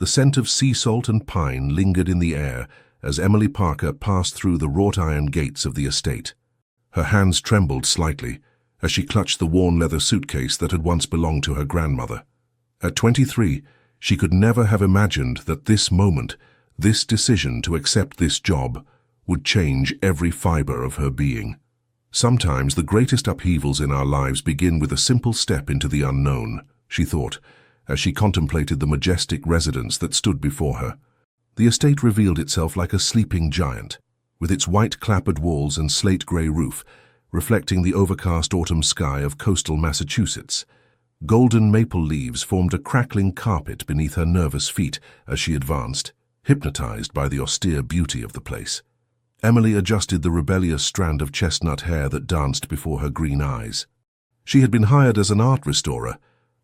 The scent of sea salt and pine lingered in the air as Emily Parker passed through the wrought-iron gates of the estate. Her hands trembled slightly as she clutched the worn leather suitcase that had once belonged to her grandmother. At 23, she could never have imagined that this moment, this decision to accept this job, would change every fiber of her being. Sometimes the greatest upheavals in our lives begin with a simple step into the unknown, she thought, as she contemplated the majestic residence that stood before her. The estate revealed itself like a sleeping giant, with its white-clappered walls and slate-grey roof, reflecting the overcast autumn sky of coastal Massachusetts. Golden maple leaves formed a crackling carpet beneath her nervous feet as she advanced, hypnotized by the austere beauty of the place. Emily adjusted the rebellious strand of chestnut hair that danced before her green eyes. She had been hired as an art restorer,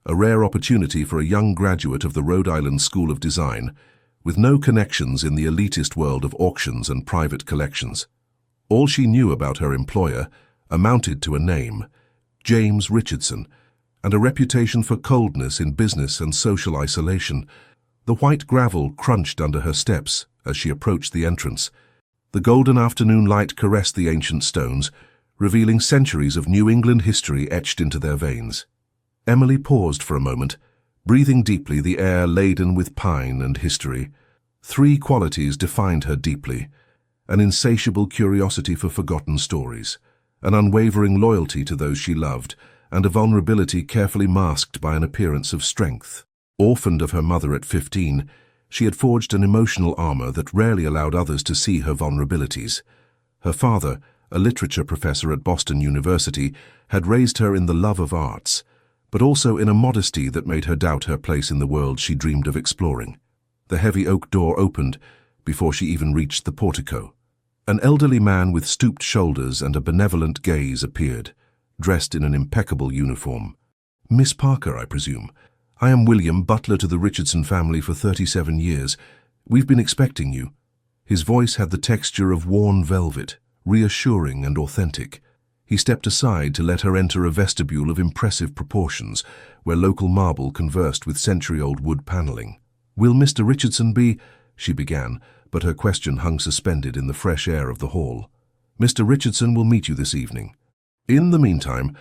a rare opportunity for a young graduate of the Rhode Island School of Design, with no connections in the elitist world of auctions and private collections. All she knew about her employer amounted to a name, James Richardson, and a reputation for coldness in business and social isolation. The white gravel crunched under her steps as she approached the entrance. The golden afternoon light caressed the ancient stones, revealing centuries of New England history etched into their veins. Emily paused for a moment, breathing deeply the air laden with pine and history. Three qualities defined her deeply: an insatiable curiosity for forgotten stories, an unwavering loyalty to those she loved, and a vulnerability carefully masked by an appearance of strength. Orphaned of her mother at 15, she had forged an emotional armor that rarely allowed others to see her vulnerabilities. Her father, a literature professor at Boston University, had raised her in the love of arts, but also in a modesty that made her doubt her place in the world she dreamed of exploring. The heavy oak door opened before she even reached the portico. An elderly man with stooped shoulders and a benevolent gaze appeared, dressed in an impeccable uniform. "Miss Parker, I presume. I am William, butler to the Richardson family for 37 years. We've been expecting you." His voice had the texture of worn velvet, reassuring and authentic. He stepped aside to let her enter a vestibule of impressive proportions, where local marble conversed with century-old wood paneling. "Will Mr. Richardson be—" she began, but her question hung suspended in the fresh air of the hall. "Mr. Richardson will meet you this evening. In the meantime,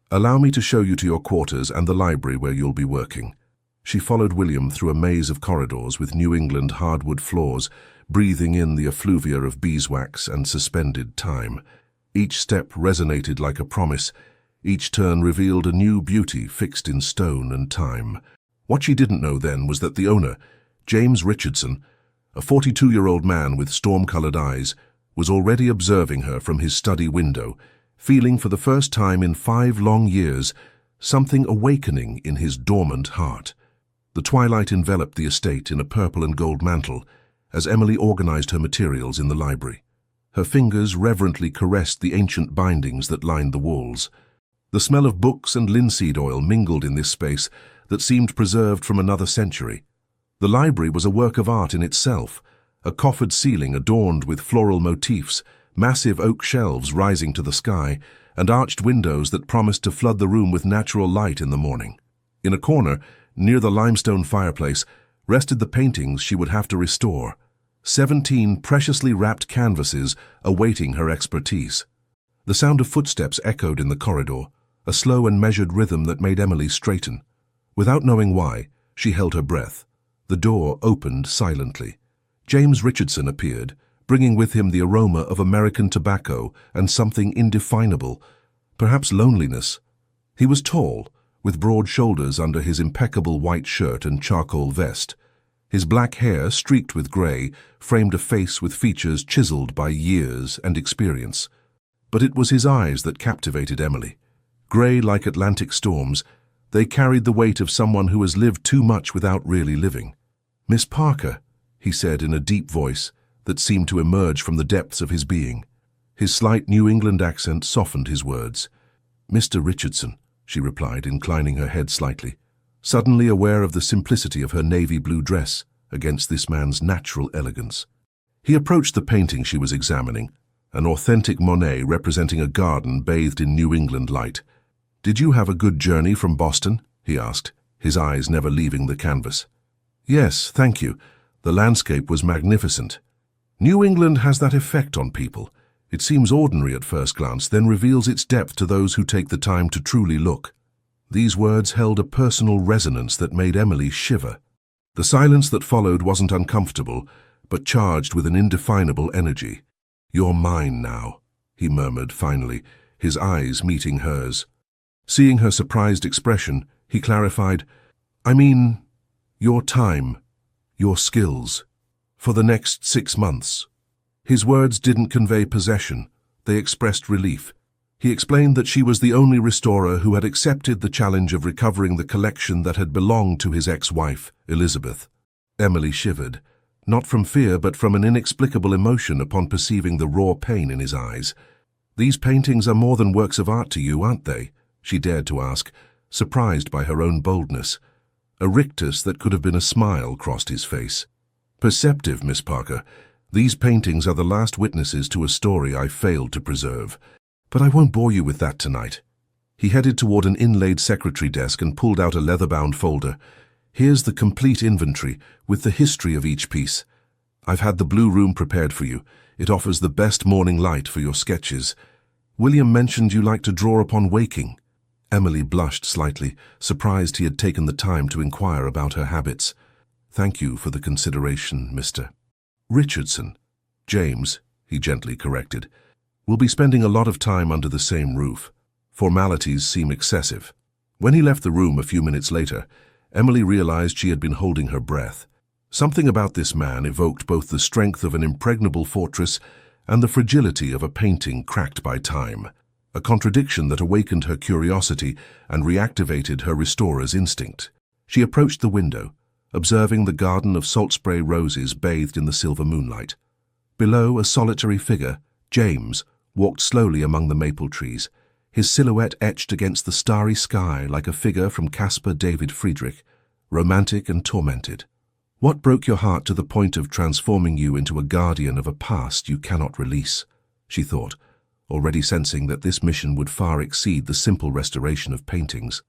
allow me to show you to your quarters and the library where you'll be working." She followed William through a maze of corridors with New England hardwood floors, breathing in the effluvia of beeswax and suspended time. Each step resonated like a promise. Each turn revealed a new beauty fixed in stone and time. What she didn't know then was that the owner, James Richardson, a 42-year-old man with storm-colored eyes, was already observing her from his study window, feeling for the first time in 5 long years something awakening in his dormant heart. The twilight enveloped the estate in a purple and gold mantle as Emily organized her materials in the library. Her fingers reverently caressed the ancient bindings that lined the walls. The smell of books and linseed oil mingled in this space that seemed preserved from another century. The library was a work of art in itself, a coffered ceiling adorned with floral motifs, massive oak shelves rising to the sky, and arched windows that promised to flood the room with natural light in the morning. In a corner, near the limestone fireplace, rested the paintings she would have to restore, 17 preciously wrapped canvases awaiting her expertise. The sound of footsteps echoed in the corridor, a slow and measured rhythm that made Emily straighten. Without knowing why, she held her breath. The door opened silently. James Richardson appeared, bringing with him the aroma of American tobacco and something indefinable, perhaps loneliness. He was tall, with broad shoulders under his impeccable white shirt and charcoal vest. His black hair, streaked with gray, framed a face with features chiseled by years and experience. But it was his eyes that captivated Emily. Gray like Atlantic storms, they carried the weight of someone who has lived too much without really living. "Miss Parker," he said in a deep voice that seemed to emerge from the depths of his being. His slight New England accent softened his words. "Mr. Richardson," she replied, inclining her head slightly, suddenly aware of the simplicity of her navy blue dress against this man's natural elegance. He approached the painting she was examining, an authentic Monet representing a garden bathed in New England light. "Did you have a good journey from Boston?" he asked, his eyes never leaving the canvas. Yes, thank you. The landscape was magnificent. New England has that effect on people. It seems ordinary at first glance, then reveals its depth to those who take the time to truly look. These words held a personal resonance that made Emily shiver. The silence that followed wasn't uncomfortable, but charged with an indefinable energy. "You're mine now," he murmured finally, his eyes meeting hers. Seeing her surprised expression, he clarified, "I mean, your time, your skills, for the next 6 months." His words didn't convey possession, they expressed relief. He explained that she was the only restorer who had accepted the challenge of recovering the collection that had belonged to his ex-wife, Elizabeth. Emily shivered, not from fear but from an inexplicable emotion upon perceiving the raw pain in his eyes. "These paintings are more than works of art to you, aren't they?" she dared to ask, surprised by her own boldness. A rictus that could have been a smile crossed his face. "Perceptive, Miss Parker. These paintings are the last witnesses to a story I failed to preserve. But I won't bore you with that tonight." He headed toward an inlaid secretary desk and pulled out a leather-bound folder. "Here's the complete inventory, with the history of each piece. I've had the blue room prepared for you. It offers the best morning light for your sketches. William mentioned you like to draw upon waking." Emily blushed slightly, surprised he had taken the time to inquire about her habits. "Thank you for the consideration, Mr. Richardson." "James," he gently corrected. "We'll be spending a lot of time under the same roof. Formalities seem excessive." When he left the room a few minutes later, Emily realized she had been holding her breath. Something about this man evoked both the strength of an impregnable fortress and the fragility of a painting cracked by time, a contradiction that awakened her curiosity and reactivated her restorer's instinct. She approached the window, observing the garden of salt spray roses bathed in the silver moonlight. Below, a solitary figure, James, walked slowly among the maple trees, his silhouette etched against the starry sky like a figure from Caspar David Friedrich, romantic and tormented. "What broke your heart to the point of transforming you into a guardian of a past you cannot release?" she thought, already sensing that this mission would far exceed the simple restoration of paintings.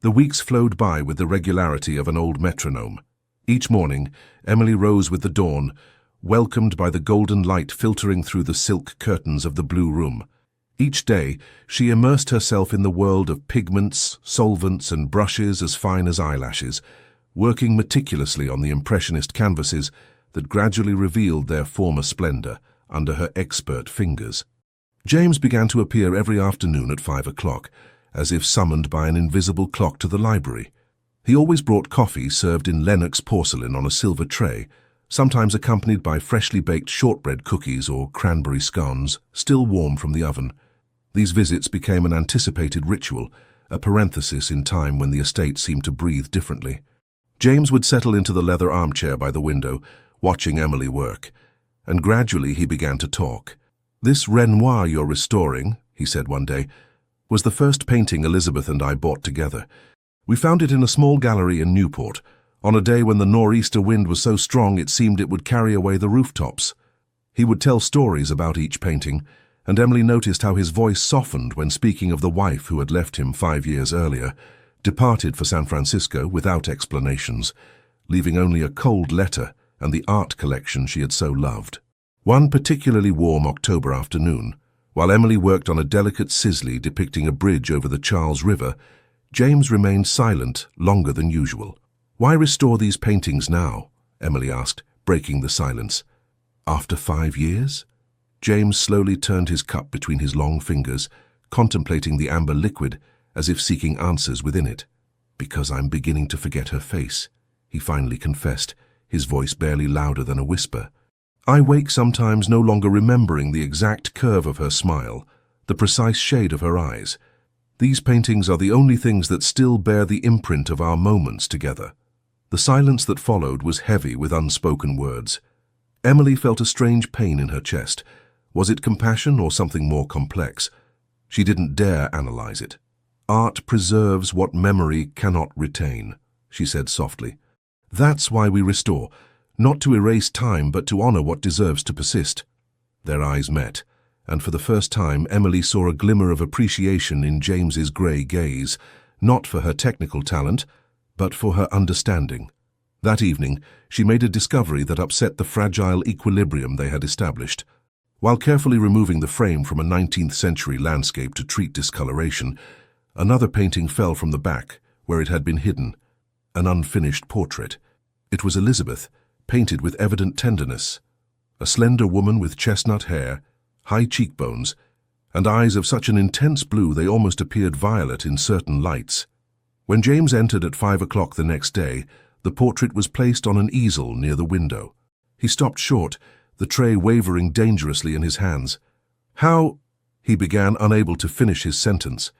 The weeks flowed by with the regularity of an old metronome. Each morning, Emily rose with the dawn, welcomed by the golden light filtering through the silk curtains of the blue room. Each day, she immersed herself in the world of pigments, solvents, and brushes as fine as eyelashes, working meticulously on the impressionist canvases that gradually revealed their former splendor under her expert fingers. James began to appear every afternoon at 5 o'clock, as if summoned by an invisible clock to the library. He always brought coffee served in Lenox porcelain on a silver tray, sometimes accompanied by freshly baked shortbread cookies or cranberry scones, still warm from the oven. These visits became an anticipated ritual, a parenthesis in time when the estate seemed to breathe differently. James would settle into the leather armchair by the window, watching Emily work, and gradually he began to talk. "This Renoir you're restoring," he said one day, "was the first painting Elizabeth and I bought together. We found it in a small gallery in Newport, on a day when the nor'easter wind was so strong it seemed it would carry away the rooftops." He would tell stories about each painting, and Emily noticed how his voice softened when speaking of the wife who had left him 5 years earlier, departed for San Francisco without explanations, leaving only a cold letter and the art collection she had so loved. One particularly warm October afternoon, while Emily worked on a delicate Sisley depicting a bridge over the Charles River, James remained silent longer than usual. "Why restore these paintings now?" Emily asked, breaking the silence. "After 5 years?" James slowly turned his cup between his long fingers, contemplating the amber liquid as if seeking answers within it. "Because I'm beginning to forget her face," he finally confessed, his voice barely louder than a whisper. "I wake sometimes no longer remembering the exact curve of her smile, the precise shade of her eyes. These paintings are the only things that still bear the imprint of our moments together." The silence that followed was heavy with unspoken words. Emily felt a strange pain in her chest. Was it compassion or something more complex? She didn't dare analyze it. "Art preserves what memory cannot retain," she said softly. "That's why we restore, not to erase time but to honor what deserves to persist." Their eyes met, and for the first time Emily saw a glimmer of appreciation in James's grey gaze, not for her technical talent, but for her understanding. That evening, she made a discovery that upset the fragile equilibrium they had established. While carefully removing the frame from a 19th-century landscape to treat discoloration, another painting fell from the back, where it had been hidden, an unfinished portrait. It was Elizabeth, painted with evident tenderness, a slender woman with chestnut hair, high cheekbones, and eyes of such an intense blue they almost appeared violet in certain lights. When James entered at 5 o'clock the next day, the portrait was placed on an easel near the window. He stopped short, the tray wavering dangerously in his hands. "How—" he began, unable to finish his sentence.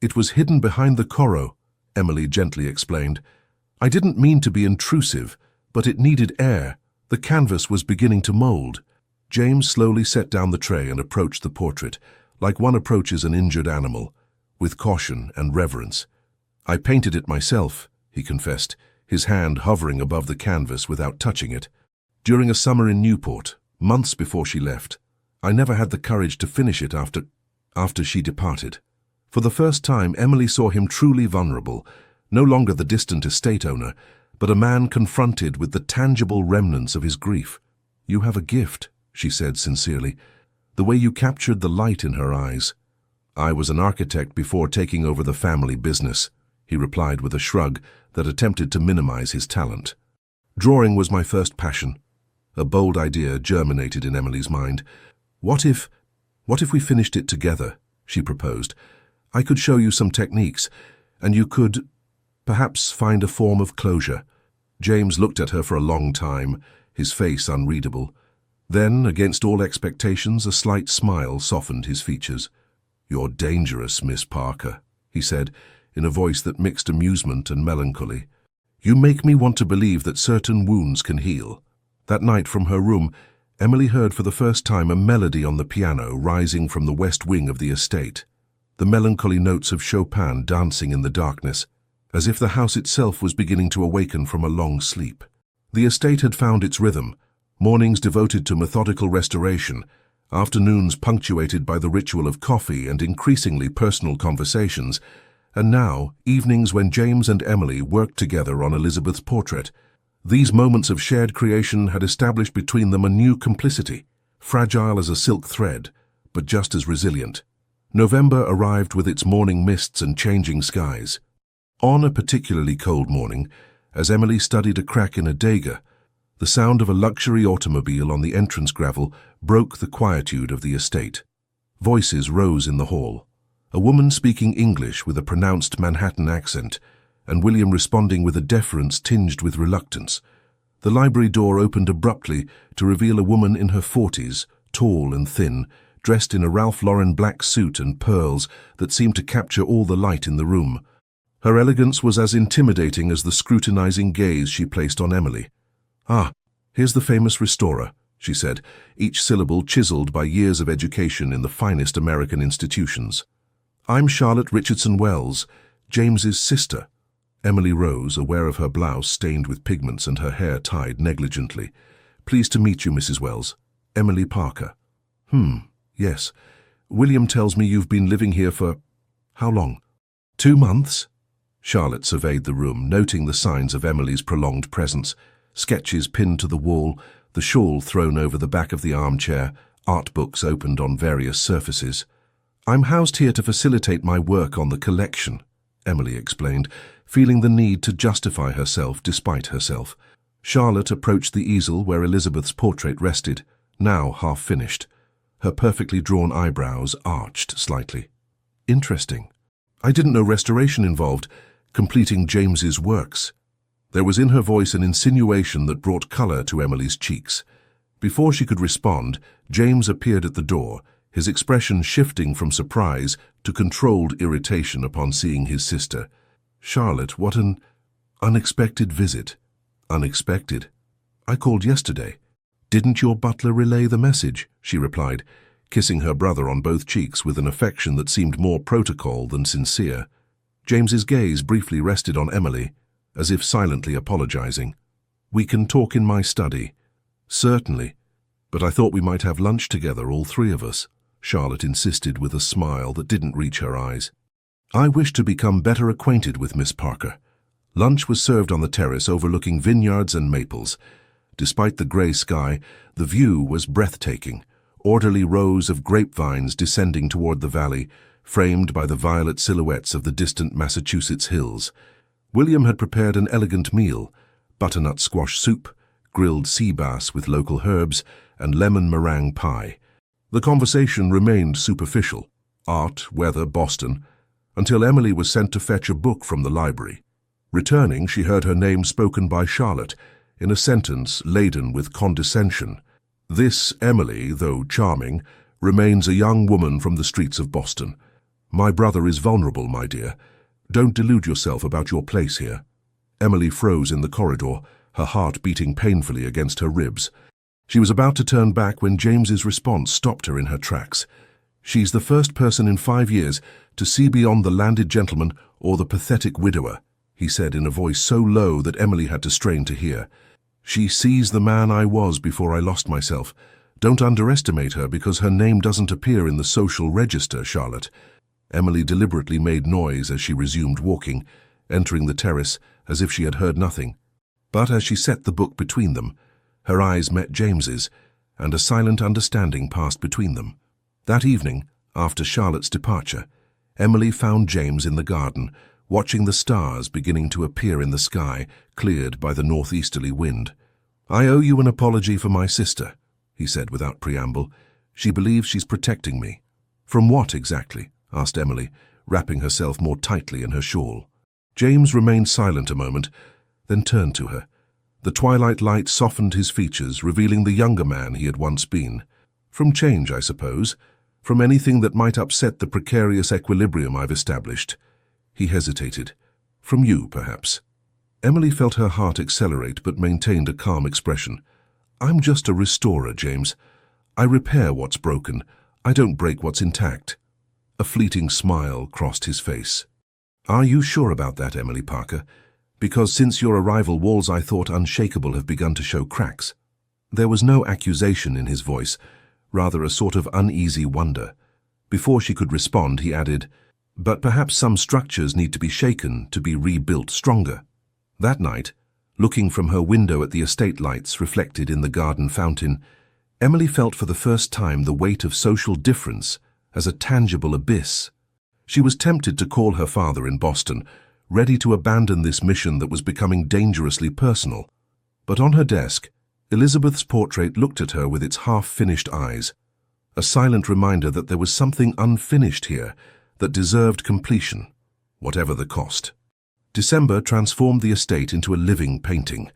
"It was hidden behind the corot," Emily gently explained. "I didn't mean to be intrusive, but it needed air. The canvas was beginning to mold." James slowly set down the tray and approached the portrait, like one approaches an injured animal, with caution and reverence. "I painted it myself," he confessed, his hand hovering above the canvas without touching it. "During a summer in Newport, months before she left. I never had the courage to finish it after she departed." For the first time, Emily saw him truly vulnerable, no longer the distant estate owner, but a man confronted with the tangible remnants of his grief. "You have a gift," she said sincerely, "the way you captured the light in her eyes." "I was an architect before taking over the family business," he replied with a shrug that attempted to minimize his talent. "Drawing was my first passion." A bold idea germinated in Emily's mind. What if we finished it together?" she proposed. "I could show you some techniques, and you could, perhaps, find a form of closure." James looked at her for a long time, his face unreadable. Then, against all expectations, a slight smile softened his features. "You're dangerous, Miss Parker," he said, in a voice that mixed amusement and melancholy. "You make me want to believe that certain wounds can heal." That night from her room, Emily heard for the first time a melody on the piano rising from the west wing of the estate, the melancholy notes of Chopin dancing in the darkness, as if the house itself was beginning to awaken from a long sleep. The estate had found its rhythm, mornings devoted to methodical restoration, afternoons punctuated by the ritual of coffee and increasingly personal conversations, and now evenings when James and Emily worked together on Elizabeth's portrait. These moments of shared creation had established between them a new complicity, fragile as a silk thread, but just as resilient. November arrived with its morning mists and changing skies. On a particularly cold morning, as Emily studied a crack in a dagger, the sound of a luxury automobile on the entrance gravel broke the quietude of the estate. Voices rose in the hall, a woman speaking English with a pronounced Manhattan accent, and William responding with a deference tinged with reluctance. The library door opened abruptly to reveal a woman in her 40s, tall and thin, dressed in a Ralph Lauren black suit and pearls that seemed to capture all the light in the room. Her elegance was as intimidating as the scrutinizing gaze she placed on Emily. "Ah, here's the famous restorer," she said, each syllable chiseled by years of education in the finest American institutions. "I'm Charlotte Richardson Wells, James's sister." Emily rose, aware of her blouse stained with pigments and her hair tied negligently. "Pleased to meet you, Mrs. Wells. Emily Parker." Yes. William tells me you've been living here for... how long?" 2 months?" Charlotte surveyed the room, noting the signs of Emily's prolonged presence. Sketches pinned to the wall, the shawl thrown over the back of the armchair, art books opened on various surfaces. "I'm housed here to facilitate my work on the collection," Emily explained, feeling the need to justify herself despite herself. Charlotte approached the easel where Elizabeth's portrait rested, now half finished. Her perfectly drawn eyebrows arched slightly. "Interesting. I didn't know restoration involved completing James's works." There was in her voice an insinuation that brought color to Emily's cheeks. Before she could respond, James appeared at the door, his expression shifting from surprise to controlled irritation upon seeing his sister. "Charlotte, what an unexpected visit." "Unexpected? I called yesterday." "Didn't your butler relay the message?" she replied, kissing her brother on both cheeks with an affection that seemed more protocol than sincere. James's gaze briefly rested on Emily, as if silently apologizing. "We can talk in my study." "Certainly. But I thought we might have lunch together, all 3 of us," Charlotte insisted with a smile that didn't reach her eyes. "I wish to become better acquainted with Miss Parker. Lunch was served on the terrace overlooking vineyards and maples. Despite the grey sky, the view was breathtaking. Orderly rows of grapevines descending toward the valley, framed by the violet silhouettes of the distant Massachusetts hills. William had prepared an elegant meal: butternut squash soup, grilled sea bass with local herbs, and lemon meringue pie. The conversation remained superficial: art, weather, Boston, until Emily was sent to fetch a book from the library. Returning, she heard her name spoken by Charlotte, in a sentence laden with condescension. This Emily, though charming, remains a young woman from the streets of Boston. My brother is vulnerable, my dear. Don't delude yourself about your place here. Emily froze in the corridor, her heart beating painfully against her ribs. She was about to turn back when James's response stopped her in her tracks. She's the first person in 5 years to see beyond the landed gentleman or the pathetic widower, he said in a voice so low that Emily had to strain to hear. She sees the man I was before I lost myself. Don't underestimate her because her name doesn't appear in the social register, Charlotte. Emily deliberately made noise as she resumed walking, entering the terrace as if she had heard nothing. But as she set the book between them, her eyes met James's, and a silent understanding passed between them. That evening, after Charlotte's departure, Emily found James in the garden, watching the stars beginning to appear in the sky, cleared by the northeasterly wind. "I owe you an apology for my sister," he said without preamble. "She believes she's protecting me." "From what exactly?" asked Emily, wrapping herself more tightly in her shawl. James remained silent a moment, then turned to her. The twilight light softened his features, revealing the younger man he had once been. "From change, I suppose. From anything that might upset the precarious equilibrium I've established." He hesitated. "From you, perhaps." Emily felt her heart accelerate but maintained a calm expression. "I'm just a restorer, James. I repair what's broken. I don't break what's intact." A fleeting smile crossed his face. "Are you sure about that, Emily Parker? Because since your arrival, walls I thought unshakable have begun to show cracks." There was no accusation in his voice, rather a sort of uneasy wonder. Before she could respond, he added, "But perhaps some structures need to be shaken to be rebuilt stronger." That night, looking from her window at the estate lights reflected in the garden fountain, Emily felt for the first time the weight of social difference as a tangible abyss. She was tempted to call her father in Boston, ready to abandon this mission that was becoming dangerously personal. But on her desk, Elizabeth's portrait looked at her with its half-finished eyes, a silent reminder that there was something unfinished here that deserved completion, whatever the cost. December transformed the estate into a living painting.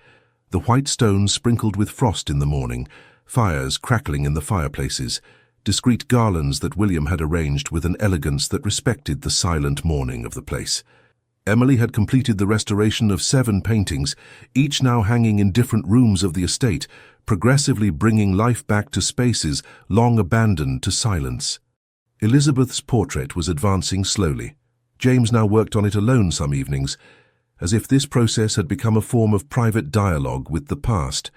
The white stones sprinkled with frost in the morning, fires crackling in the fireplaces, discreet garlands that William had arranged with an elegance that respected the silent mourning of the place. Emily had completed the restoration of 7 paintings, each now hanging in different rooms of the estate, progressively bringing life back to spaces long abandoned to silence. Elizabeth's portrait was advancing slowly. James now worked on it alone some evenings, as if this process had become a form of private dialogue with the past.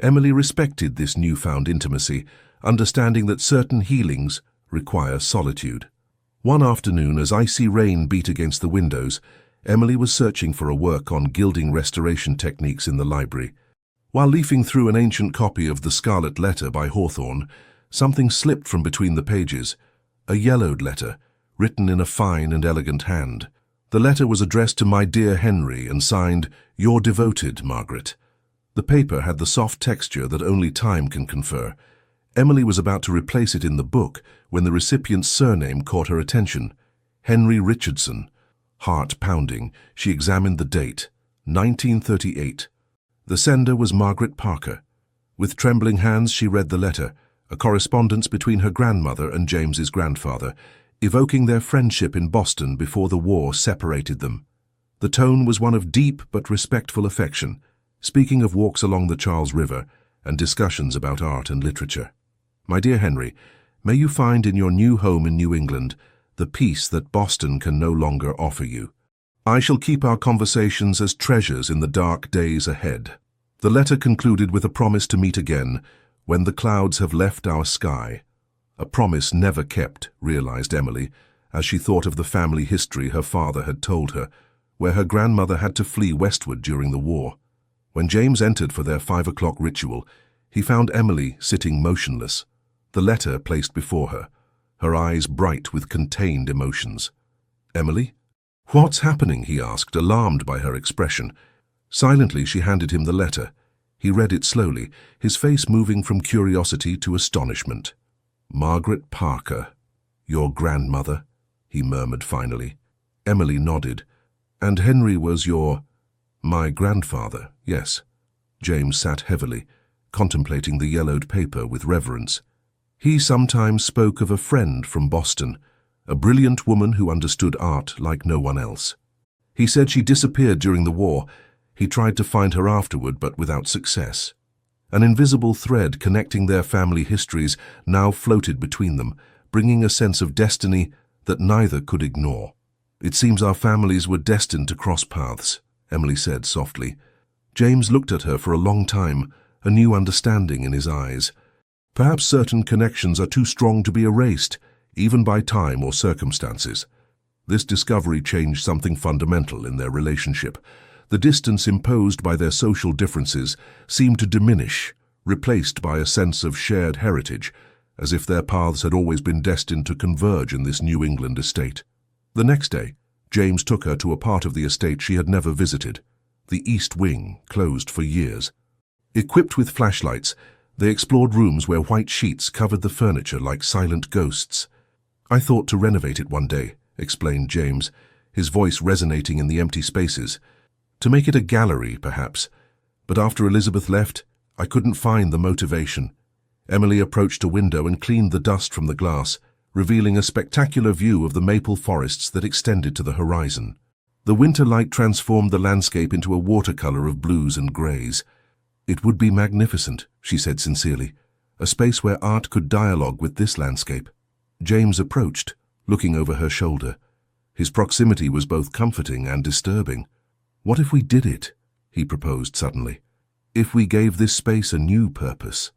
Emily respected this newfound intimacy, understanding that certain healings require solitude. One afternoon, as icy rain beat against the windows, Emily was searching for a work on gilding restoration techniques in the library. While leafing through an ancient copy of The Scarlet Letter by Hawthorne, something slipped from between the pages, a yellowed letter, written in a fine and elegant hand. The letter was addressed to "My dear Henry" and signed, "Your devoted Margaret." The paper had the soft texture that only time can confer. Emily was about to replace it in the book when the recipient's surname caught her attention. Henry Richardson. Heart pounding, she examined the date, 1938. The sender was Margaret Parker. With trembling hands she read the letter, a correspondence between her grandmother and James's grandfather, evoking their friendship in Boston before the war separated them. The tone was one of deep but respectful affection, speaking of walks along the Charles River and discussions about art and literature. "My dear Henry, may you find in your new home in New England the peace that Boston can no longer offer you. I shall keep our conversations as treasures in the dark days ahead." The letter concluded with a promise to meet again when the clouds have left our sky. A promise never kept, realized Emily, as she thought of the family history her father had told her, where her grandmother had to flee westward during the war. When James entered for their 5 o'clock ritual, he found Emily sitting motionless, the letter placed before her, her eyes bright with contained emotions. "Emily? What's happening?" he asked, alarmed by her expression. Silently, she handed him the letter. He read it slowly, his face moving from curiosity to astonishment. "Margaret Parker, your grandmother," he murmured finally. Emily nodded. "And Henry was my grandfather, yes." James sat heavily, contemplating the yellowed paper with reverence. He sometimes spoke of a friend from Boston, a brilliant woman who understood art like no one else. He said she disappeared during the war. He tried to find her afterward, but without success. An invisible thread connecting their family histories now floated between them, bringing a sense of destiny that neither could ignore. "It seems our families were destined to cross paths," Emily said softly. James looked at her for a long time, a new understanding in his eyes. Perhaps certain connections are too strong to be erased, even by time or circumstances. This discovery changed something fundamental in their relationship. The distance imposed by their social differences seemed to diminish, replaced by a sense of shared heritage, as if their paths had always been destined to converge in this New England estate. The next day, James took her to a part of the estate she had never visited, the East Wing, closed for years. Equipped with flashlights, they explored rooms where white sheets covered the furniture like silent ghosts. "I thought to renovate it one day," explained James, his voice resonating in the empty spaces. "To make it a gallery, perhaps. But after Elizabeth left, I couldn't find the motivation." Emily approached a window and cleaned the dust from the glass, revealing a spectacular view of the maple forests that extended to the horizon. The winter light transformed the landscape into a watercolor of blues and grays. "It would be magnificent," she said sincerely, "a space where art could dialogue with this landscape." James approached, looking over her shoulder. His proximity was both comforting and disturbing. "What if we did it?" he proposed suddenly. "If we gave this space a new purpose?"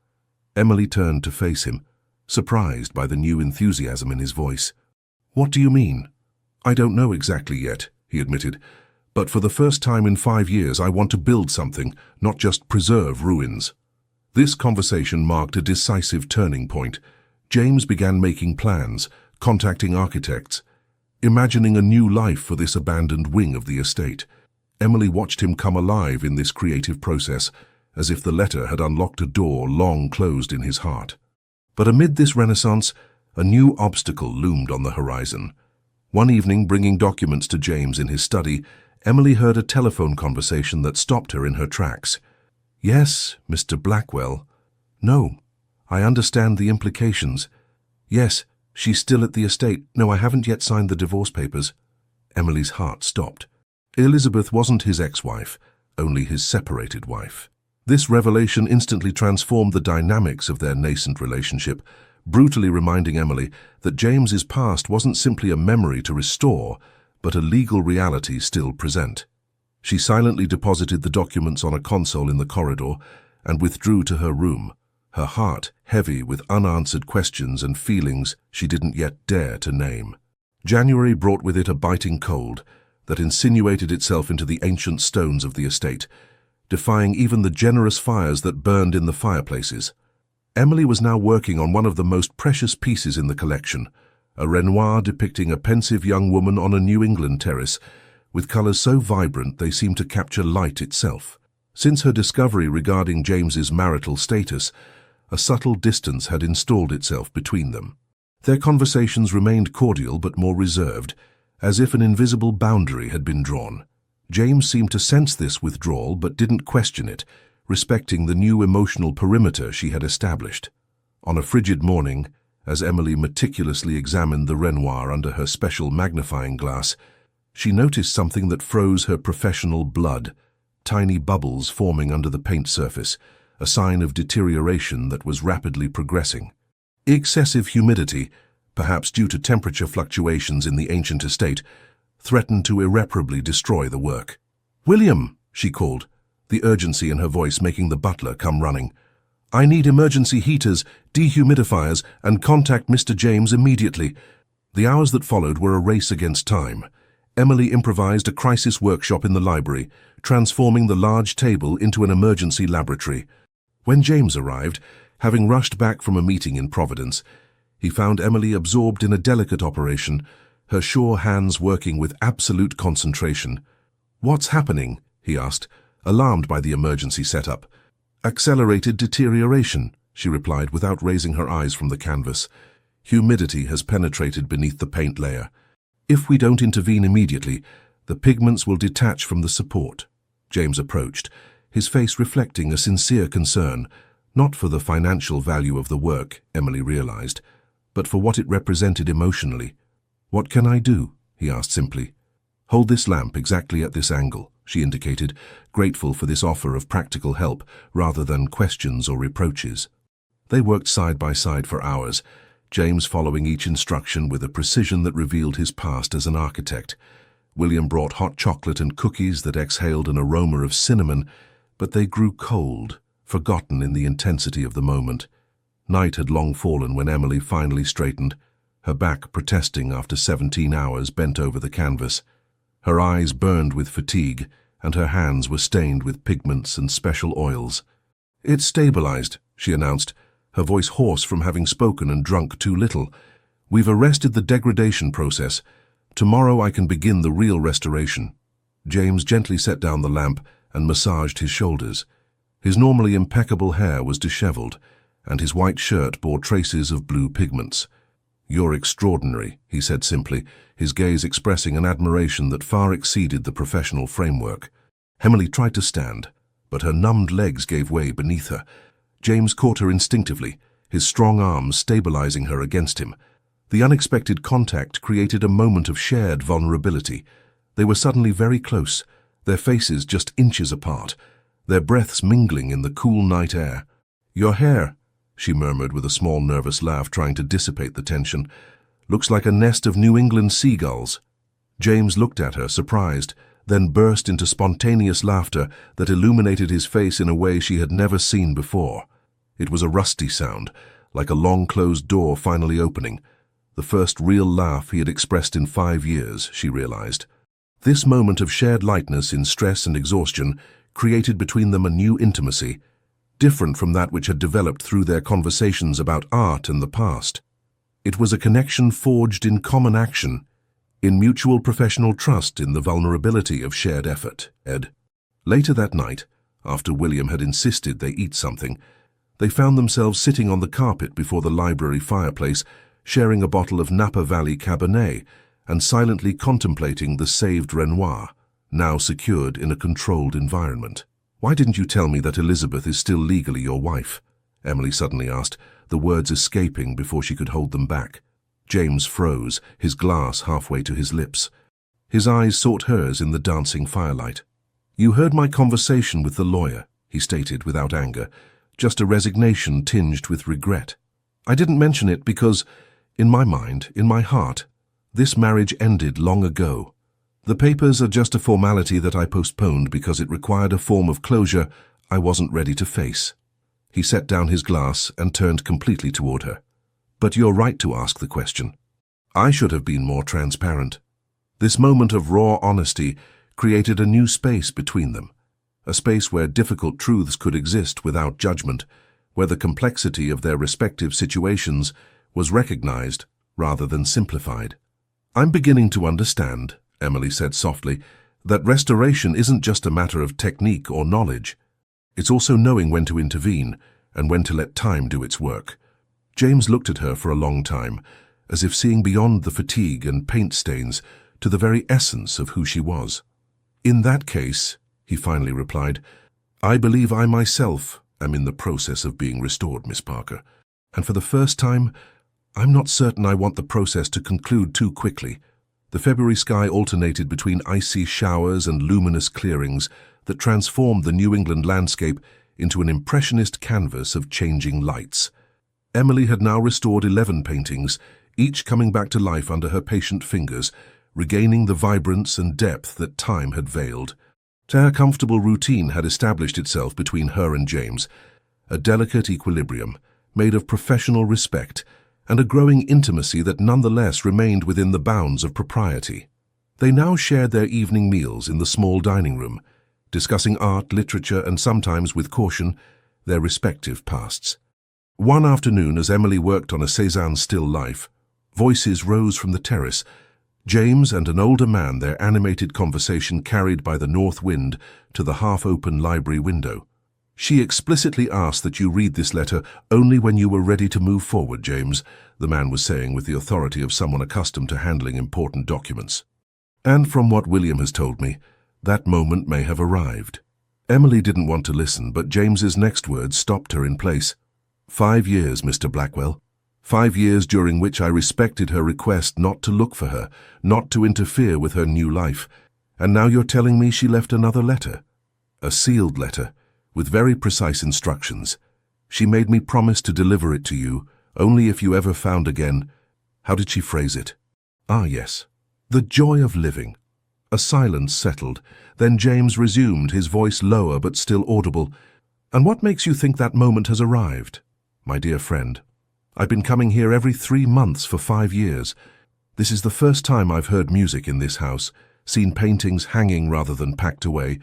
Emily turned to face him, surprised by the new enthusiasm in his voice. "What do you mean?" "I don't know exactly yet," he admitted. "But for the first time in 5 years, I want to build something, not just preserve ruins." This conversation marked a decisive turning point. James began making plans, contacting architects, imagining a new life for this abandoned wing of the estate. Emily watched him come alive in this creative process, as if the letter had unlocked a door long closed in his heart. But amid this renaissance, a new obstacle loomed on the horizon. One evening, bringing documents to James in his study, Emily heard a telephone conversation that stopped her in her tracks. "Yes, Mr. Blackwell. No, I understand the implications. Yes, she's still at the estate. No, I haven't yet signed the divorce papers." Emily's heart stopped. Elizabeth wasn't his ex-wife, only his separated wife. This revelation instantly transformed the dynamics of their nascent relationship, brutally reminding Emily that James's past wasn't simply a memory to restore, but a legal reality still present. She silently deposited the documents on a console in the corridor and withdrew to her room, her heart heavy with unanswered questions and feelings she didn't yet dare to name. January brought with it a biting cold that insinuated itself into the ancient stones of the estate, defying even the generous fires that burned in the fireplaces. Emily was now working on one of the most precious pieces in the collection, a Renoir depicting a pensive young woman on a New England terrace, with colors so vibrant they seemed to capture light itself. Since her discovery regarding James's marital status, a subtle distance had installed itself between them. Their conversations remained cordial but more reserved, as if an invisible boundary had been drawn. James seemed to sense this withdrawal but didn't question it, respecting the new emotional perimeter she had established. On a frigid morning, as Emily meticulously examined the Renoir under her special magnifying glass, she noticed something that froze her professional blood, tiny bubbles forming under the paint surface, a sign of deterioration that was rapidly progressing. Excessive humidity, perhaps due to temperature fluctuations in the ancient estate, threatened to irreparably destroy the work. "William," she called, the urgency in her voice making the butler come running. "I need emergency heaters, dehumidifiers, and contact Mr. James immediately." The hours that followed were a race against time. Emily improvised a crisis workshop in the library, transforming the large table into an emergency laboratory. When James arrived, having rushed back from a meeting in Providence, he found Emily absorbed in a delicate operation, her sure hands working with absolute concentration. "What's happening?" he asked, alarmed by the emergency setup. "Accelerated deterioration," she replied without raising her eyes from the canvas. "Humidity has penetrated beneath the paint layer. If we don't intervene immediately, the pigments will detach from the support." James approached, his face reflecting a sincere concern, not for the financial value of the work, Emily realized, but for what it represented emotionally. "What can I do?" he asked simply. "Hold this lamp exactly at this angle," she indicated, grateful for this offer of practical help rather than questions or reproaches. They worked side by side for hours, James following each instruction with a precision that revealed his past as an architect. William brought hot chocolate and cookies that exhaled an aroma of cinnamon, but they grew cold, forgotten in the intensity of the moment. Night had long fallen when Emily finally straightened, her back protesting after 17 hours bent over the canvas. Her eyes burned with fatigue, and her hands were stained with pigments and special oils. "It's stabilized," she announced, her voice hoarse from having spoken and drunk too little. "We've arrested the degradation process. Tomorrow I can begin the real restoration." James gently set down the lamp and massaged his shoulders. His normally impeccable hair was disheveled, and his white shirt bore traces of blue pigments. "You're extraordinary," he said simply, his gaze expressing an admiration that far exceeded the professional framework. Emily tried to stand, but her numbed legs gave way beneath her. James caught her instinctively, his strong arms stabilizing her against him. The unexpected contact created a moment of shared vulnerability. They were suddenly very close, their faces just inches apart, their breaths mingling in the cool night air. "Your hair," she murmured with a small nervous laugh trying to dissipate the tension, "looks like a nest of New England seagulls." James looked at her, surprised, then burst into spontaneous laughter that illuminated his face in a way she had never seen before. It was a rusty sound, like a long-closed door finally opening. The first real laugh he had expressed in 5 years, she realized. This moment of shared lightness in stress and exhaustion created between them a new intimacy, different from that which had developed through their conversations about art and the past. It was a connection forged in common action, in mutual professional trust in the vulnerability of shared effort, Ed. Later that night, after William had insisted they eat something, they found themselves sitting on the carpet before the library fireplace, sharing a bottle of Napa Valley Cabernet and silently contemplating the saved Renoir, now secured in a controlled environment. "Why didn't you tell me that Elizabeth is still legally your wife?" Emily suddenly asked, the words escaping before she could hold them back. James froze, his glass halfway to his lips. His eyes sought hers in the dancing firelight. "You heard my conversation with the lawyer," he stated without anger, just a resignation tinged with regret. "I didn't mention it because, in my mind, in my heart, this marriage ended long ago. The papers are just a formality that I postponed because it required a form of closure I wasn't ready to face." He set down his glass and turned completely toward her. "But you're right to ask the question. I should have been more transparent." This moment of raw honesty created a new space between them, a space where difficult truths could exist without judgment, where the complexity of their respective situations was recognized rather than simplified. "I'm beginning to understand," Emily said softly, "that restoration isn't just a matter of technique or knowledge. It's also knowing when to intervene and when to let time do its work." James looked at her for a long time, as if seeing beyond the fatigue and paint stains to the very essence of who she was. "In that case," he finally replied, "I believe I myself am in the process of being restored, Miss Parker. And for the first time, I'm not certain I want the process to conclude too quickly." The February sky alternated between icy showers and luminous clearings that transformed the New England landscape into an impressionist canvas of changing lights. Emily had now restored 11 paintings, each coming back to life under her patient fingers, regaining the vibrance and depth that time had veiled. A comfortable routine had established itself between her and James, a delicate equilibrium made of professional respect and a growing intimacy that nonetheless remained within the bounds of propriety. They now shared their evening meals in the small dining room, discussing art, literature, and sometimes, with caution, their respective pasts. One afternoon, as Emily worked on a Cézanne still life, voices rose from the terrace. James and an older man, their animated conversation carried by the north wind to the half-open library window. "She explicitly asked that you read this letter only when you were ready to move forward, James," the man was saying with the authority of someone accustomed to handling important documents. "And from what William has told me, that moment may have arrived." Emily didn't want to listen, but James's next words stopped her in place. 5 years, Mr. Blackwell. 5 years during which I respected her request not to look for her, not to interfere with her new life. And now you're telling me she left another letter. A sealed letter, with very precise instructions. She made me promise to deliver it to you, only if you ever found again. How did she phrase it? Ah, yes. The joy of living. A silence settled. Then James resumed, his voice lower but still audible. "And what makes you think that moment has arrived? My dear friend, I've been coming here every 3 months for 5 years. This is the first time I've heard music in this house, seen paintings hanging rather than packed away,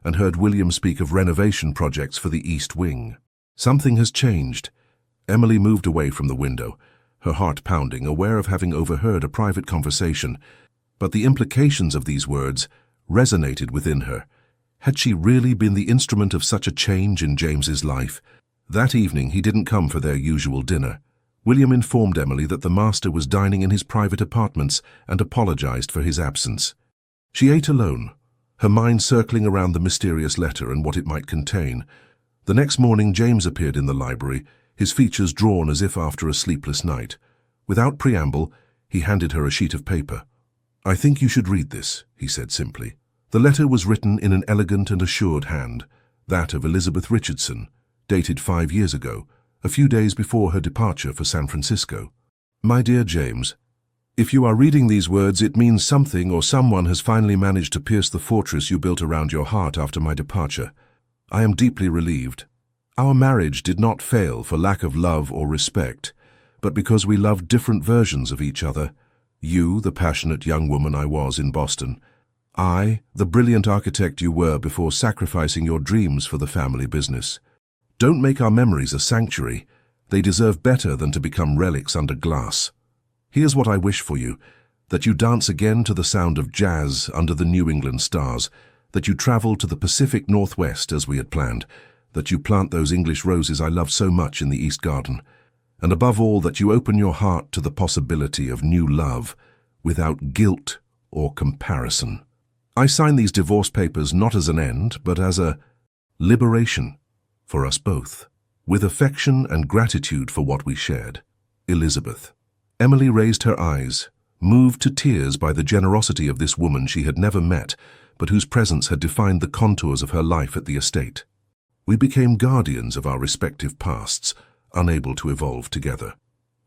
and heard William speak of renovation projects for the East Wing. Something has changed." Emily moved away from the window, her heart pounding, aware of having overheard a private conversation. But the implications of these words resonated within her. Had she really been the instrument of such a change in James's life? That evening he didn't come for their usual dinner. William informed Emily that the master was dining in his private apartments and apologized for his absence. She ate alone, her mind circling around the mysterious letter and what it might contain. The next morning James appeared in the library, his features drawn as if after a sleepless night. Without preamble, he handed her a sheet of paper. "I think you should read this," he said simply. The letter was written in an elegant and assured hand, that of Elizabeth Richardson, dated 5 years ago, a few days before her departure for San Francisco. "My dear James, if you are reading these words, it means something or someone has finally managed to pierce the fortress you built around your heart after my departure. I am deeply relieved. Our marriage did not fail for lack of love or respect, but because we loved different versions of each other. You, the passionate young woman I was in Boston. I, the brilliant architect you were before sacrificing your dreams for the family business. Don't make our memories a sanctuary. They deserve better than to become relics under glass. Here's what I wish for you, that you dance again to the sound of jazz under the New England stars, that you travel to the Pacific Northwest as we had planned, that you plant those English roses I love so much in the East Garden, and above all that you open your heart to the possibility of new love, without guilt or comparison. I sign these divorce papers not as an end, but as a liberation for us both, with affection and gratitude for what we shared. Elizabeth." Emily raised her eyes, moved to tears by the generosity of this woman she had never met, but whose presence had defined the contours of her life at the estate. "We became guardians of our respective pasts, unable to evolve together.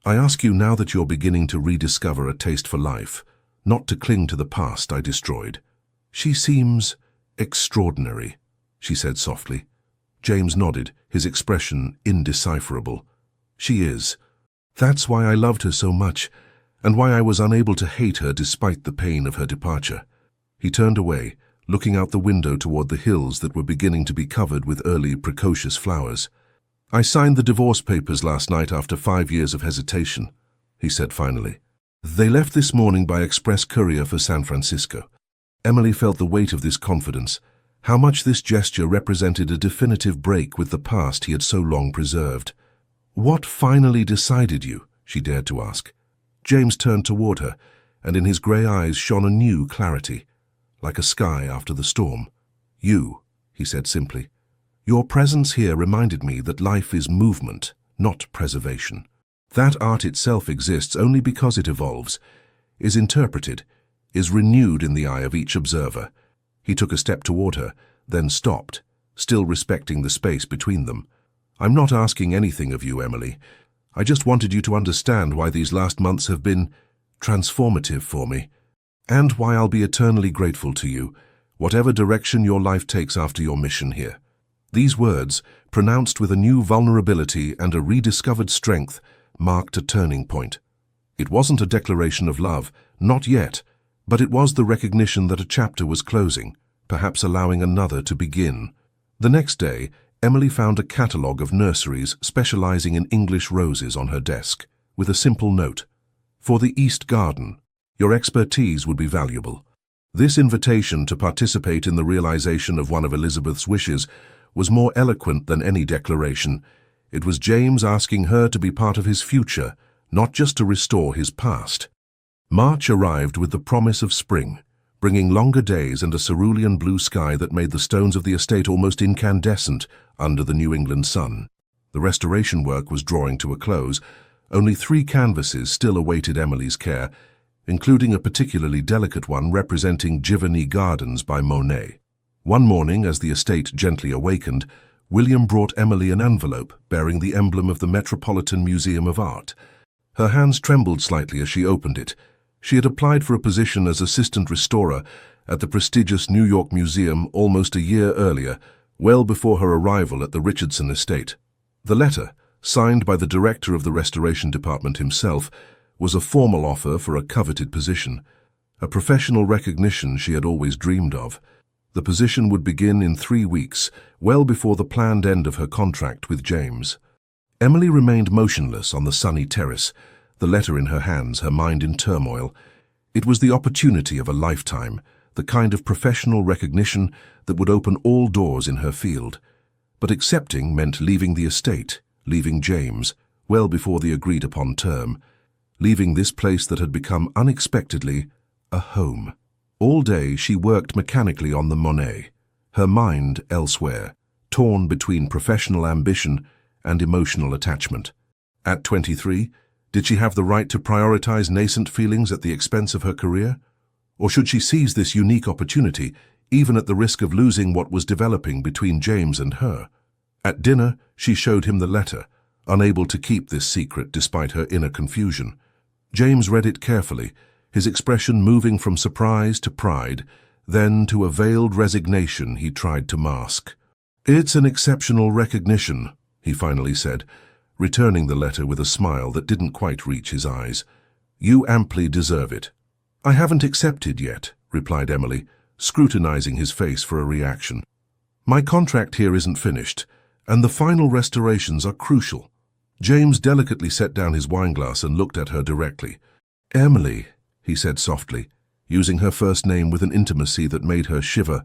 I ask you now that you're beginning to rediscover a taste for life, not to cling to the past I destroyed." "She seems extraordinary," she said softly. James nodded, his expression indecipherable. "She is. That's why I loved her so much, and why I was unable to hate her despite the pain of her departure." He turned away, looking out the window toward the hills that were beginning to be covered with early precocious flowers. "I signed the divorce papers last night after 5 years of hesitation," he said finally. "They left this morning by express courier for San Francisco." Emily felt the weight of this confidence, how much this gesture represented a definitive break with the past he had so long preserved. "What finally decided you?" she dared to ask. James turned toward her, and in his grey eyes shone a new clarity, like a sky after the storm. "You," he said simply. "Your presence here reminded me that life is movement, not preservation. That art itself exists only because it evolves, is interpreted, is renewed in the eye of each observer." He took a step toward her, then stopped, still respecting the space between them. "I'm not asking anything of you, Emily. I just wanted you to understand why these last months have been transformative for me, and why I'll be eternally grateful to you, whatever direction your life takes after your mission here." These words, pronounced with a new vulnerability and a rediscovered strength, marked a turning point. It wasn't a declaration of love, not yet, But it was the recognition that a chapter was closing, perhaps allowing another to begin. The next day, Emily found a catalogue of nurseries specializing in English roses on her desk, with a simple note: "For the East Garden, your expertise would be valuable." This invitation to participate in the realization of one of Elizabeth's wishes was more eloquent than any declaration. It was James asking her to be part of his future, not just to restore his past. March arrived with the promise of spring, bringing longer days and a cerulean blue sky that made the stones of the estate almost incandescent under the New England sun. The restoration work was drawing to a close. Only 3 canvases still awaited Emily's care, including a particularly delicate one representing Giverny Gardens by Monet. One morning, as the estate gently awakened, William brought Emily an envelope bearing the emblem of the Metropolitan Museum of Art. Her hands trembled slightly as she opened it. She had applied for a position as assistant restorer at the prestigious New York Museum almost a year earlier, well before her arrival at the Richardson estate. The letter, signed by the director of the restoration department himself, was a formal offer for a coveted position, a professional recognition she had always dreamed of. The position would begin in 3 weeks, well before the planned end of her contract with James. Emily remained motionless on the sunny terrace, the letter in her hands, her mind in turmoil. It was the opportunity of a lifetime, the kind of professional recognition that would open all doors in her field. But accepting meant leaving the estate, leaving James, well before the agreed-upon term, leaving this place that had become unexpectedly a home. All day she worked mechanically on the Monet, her mind elsewhere, torn between professional ambition and emotional attachment. At 23, did she have the right to prioritize nascent feelings at the expense of her career? Or should she seize this unique opportunity, even at the risk of losing what was developing between James and her? At dinner, she showed him the letter, unable to keep this secret despite her inner confusion. James read it carefully, his expression moving from surprise to pride, then to a veiled resignation he tried to mask. "It's an exceptional recognition," he finally said, returning the letter with a smile that didn't quite reach his eyes. "You amply deserve it." "I haven't accepted yet," replied Emily, scrutinizing his face for a reaction. "My contract here isn't finished, and the final restorations are crucial." James delicately set down his wineglass and looked at her directly. "Emily," he said softly, using her first name with an intimacy that made her shiver,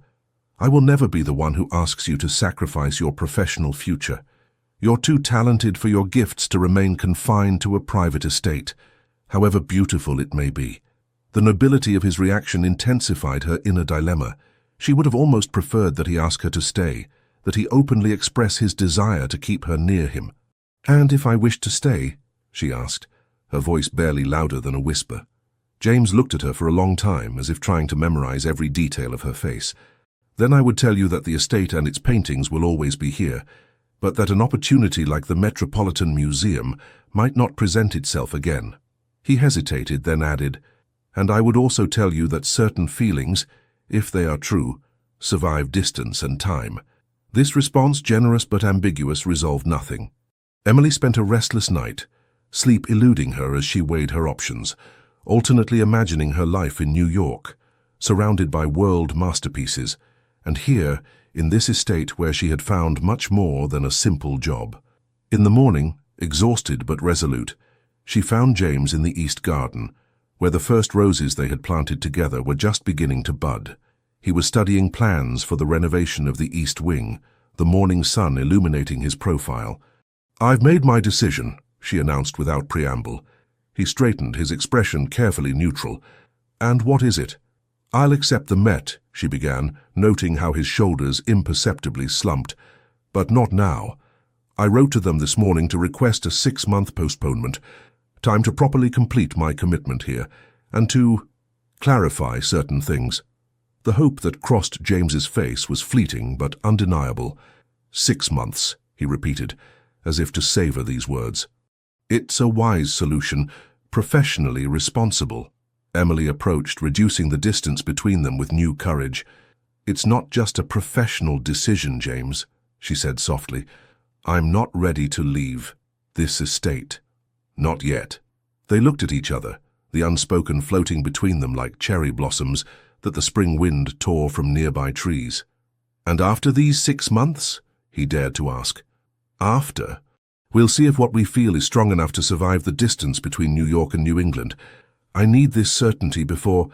"I will never be the one who asks you to sacrifice your professional future. You're too talented for your gifts to remain confined to a private estate, however beautiful it may be." The nobility of his reaction intensified her inner dilemma. She would have almost preferred that he ask her to stay, that he openly express his desire to keep her near him. "And if I wish to stay?" she asked, her voice barely louder than a whisper. James looked at her for a long time, as if trying to memorize every detail of her face. "Then I would tell you that the estate and its paintings will always be here, but that an opportunity like the Metropolitan Museum might not present itself again." He hesitated, then added, "And I would also tell you that certain feelings, if they are true, survive distance and time." This response, generous but ambiguous, resolved nothing. Emily spent a restless night, sleep eluding her as she weighed her options, alternately imagining her life in New York, surrounded by world masterpieces, and here, in this estate where she had found much more than a simple job. In the morning, exhausted but resolute, she found James in the East Garden, where the first roses they had planted together were just beginning to bud. He was studying plans for the renovation of the East Wing, the morning sun illuminating his profile. "I've made my decision," she announced without preamble. He straightened, his expression carefully neutral. "And what is it?" "I'll accept the Met," she began, noting how his shoulders imperceptibly slumped. "But not now. I wrote to them this morning to request a 6-month postponement. Time to properly complete my commitment here, and to clarify certain things." The hope that crossed James's face was fleeting but undeniable. 6 months, he repeated, as if to savor these words. "It's a wise solution, professionally responsible." Emily approached, reducing the distance between them with new courage. "It's not just a professional decision, James," she said softly. "I'm not ready to leave this estate. Not yet." They looked at each other, the unspoken floating between them like cherry blossoms that the spring wind tore from nearby trees. "And after these 6 months?" he dared to ask. "After? We'll see if what we feel is strong enough to survive the distance between New York and New England. I need this certainty before—"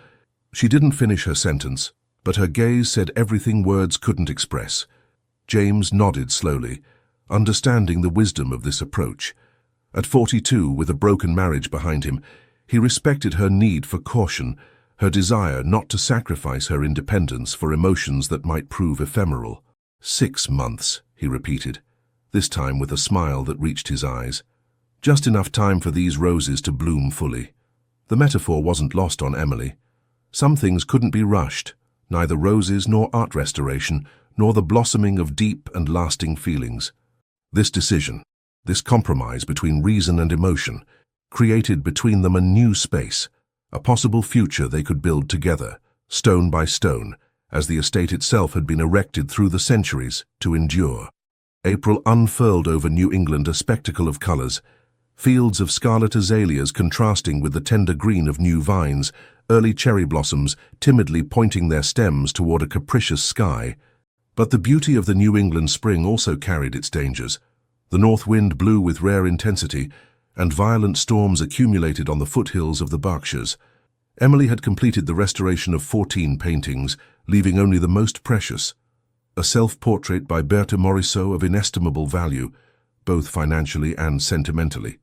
She didn't finish her sentence, but her gaze said everything words couldn't express. James nodded slowly, understanding the wisdom of this approach. At 42, with a broken marriage behind him, he respected her need for caution, her desire not to sacrifice her independence for emotions that might prove ephemeral. 6 months, he repeated, this time with a smile that reached his eyes. Just enough time for these roses to bloom fully. The metaphor wasn't lost on Emily. Some things couldn't be rushed, neither roses nor art restoration, nor the blossoming of deep and lasting feelings. This decision, this compromise between reason and emotion, created between them a new space, a possible future they could build together, stone by stone, as the estate itself had been erected through the centuries to endure. April unfurled over New England a spectacle of colors, fields of scarlet azaleas contrasting with the tender green of new vines, early cherry blossoms timidly pointing their stems toward a capricious sky. But the beauty of the New England spring also carried its dangers. The north wind blew with rare intensity, and violent storms accumulated on the foothills of the Berkshires. Emily had completed the restoration of 14 paintings, leaving only the most precious, a self-portrait by Berthe Morisot of inestimable value, both financially and sentimentally.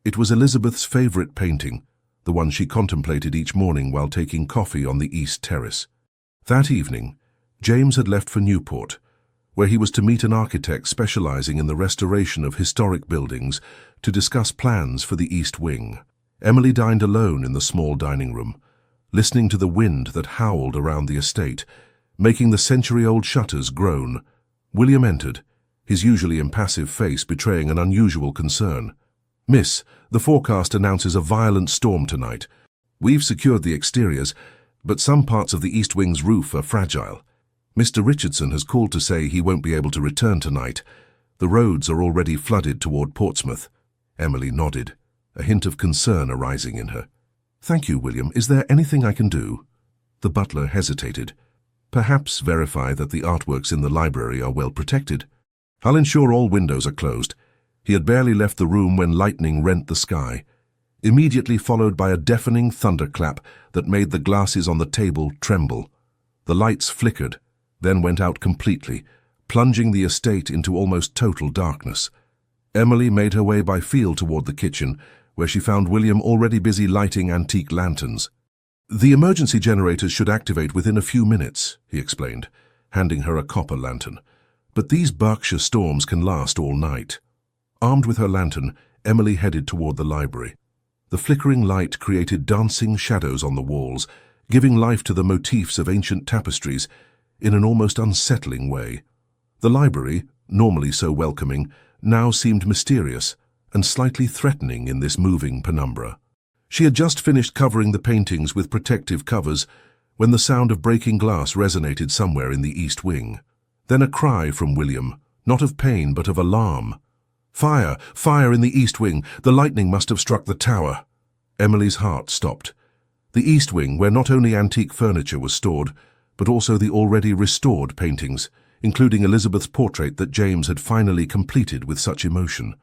It was Elizabeth's favorite painting, the one she contemplated each morning while taking coffee on the East Terrace. That evening, James had left for Newport, where he was to meet an architect specializing in the restoration of historic buildings to discuss plans for the East Wing. Emily dined alone in the small dining room, listening to the wind that howled around the estate, making the century-old shutters groan. William entered, his usually impassive face betraying an unusual concern. "Miss, the forecast announces a violent storm tonight. We've secured the exteriors, but some parts of the East Wing's roof are fragile. Mr. Richardson has called to say he won't be able to return tonight. The roads are already flooded toward Portsmouth." Emily nodded, a hint of concern arising in her. "Thank you, William. Is there anything I can do?" The butler hesitated. "Perhaps verify that the artworks in the library are well protected. I'll ensure all windows are closed." He had barely left the room when lightning rent the sky, immediately followed by a deafening thunderclap that made the glasses on the table tremble. The lights flickered, then went out completely, plunging the estate into almost total darkness. Emily made her way by feel toward the kitchen, where she found William already busy lighting antique lanterns. "The emergency generators should activate within a few minutes," he explained, handing her a copper lantern. "But these Berkshire storms can last all night." Armed with her lantern, Emily headed toward the library. The flickering light created dancing shadows on the walls, giving life to the motifs of ancient tapestries in an almost unsettling way. The library, normally so welcoming, now seemed mysterious and slightly threatening in this moving penumbra. She had just finished covering the paintings with protective covers when the sound of breaking glass resonated somewhere in the East Wing. Then a cry from William, not of pain but of alarm. "Fire! Fire in the East Wing! The lightning must have struck the tower!" Emily's heart stopped. The East Wing, where not only antique furniture was stored, but also the already restored paintings, including Elizabeth's portrait that James had finally completed with such emotion.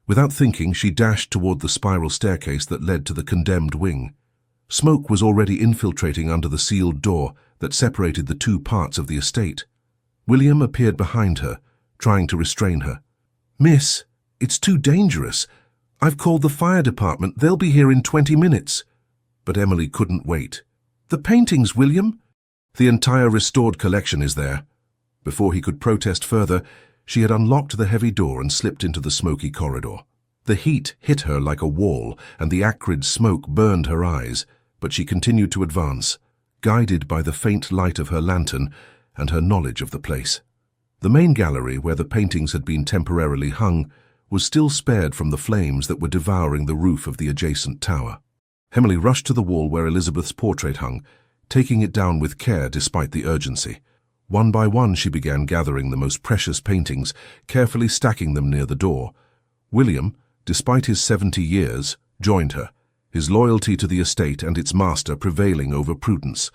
Without thinking, she dashed toward the spiral staircase that led to the condemned wing. Smoke was already infiltrating under the sealed door that separated the two parts of the estate. William appeared behind her, trying to restrain her. "Miss, it's too dangerous. I've called the fire department. They'll be here in 20 minutes. But Emily couldn't wait. "The paintings, William." "The entire restored collection is there." Before he could protest further, she had unlocked the heavy door and slipped into the smoky corridor. The heat hit her like a wall, and the acrid smoke burned her eyes, but she continued to advance, guided by the faint light of her lantern and her knowledge of the place. The main gallery, where the paintings had been temporarily hung, was still spared from the flames that were devouring the roof of the adjacent tower. Emily rushed to the wall where Elizabeth's portrait hung, taking it down with care despite the urgency. One by one she began gathering the most precious paintings, carefully stacking them near the door. William, despite his 70 years, joined her, his loyalty to the estate and its master prevailing over prudence.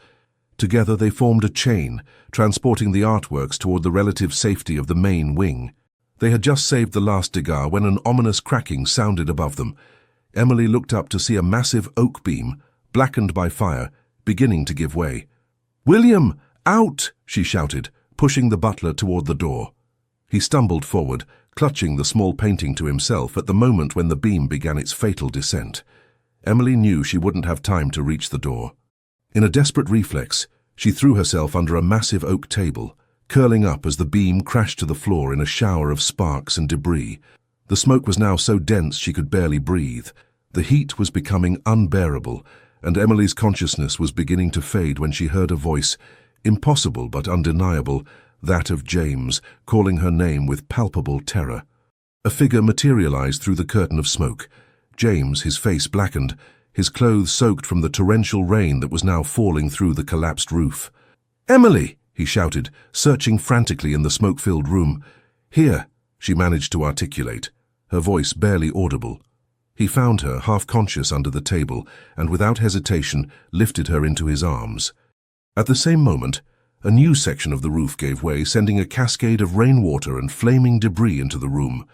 Together they formed a chain, transporting the artworks toward the relative safety of the main wing. They had just saved the last Degas when an ominous cracking sounded above them. Emily looked up to see a massive oak beam, blackened by fire, beginning to give way. "William, out!" she shouted, pushing the butler toward the door. He stumbled forward, clutching the small painting to himself at the moment when the beam began its fatal descent. Emily knew she wouldn't have time to reach the door. In a desperate reflex, she threw herself under a massive oak table, curling up as the beam crashed to the floor in a shower of sparks and debris. The smoke was now so dense she could barely breathe. The heat was becoming unbearable, and Emily's consciousness was beginning to fade when she heard a voice, impossible but undeniable, that of James, calling her name with palpable terror. A figure materialized through the curtain of smoke. James, his face blackened, his clothes soaked from the torrential rain that was now falling through the collapsed roof. "Emily!" he shouted, searching frantically in the smoke-filled room. "Here," she managed to articulate, her voice barely audible. He found her, half-conscious under the table, and without hesitation lifted her into his arms. At the same moment, a new section of the roof gave way, sending a cascade of rainwater and flaming debris into the room.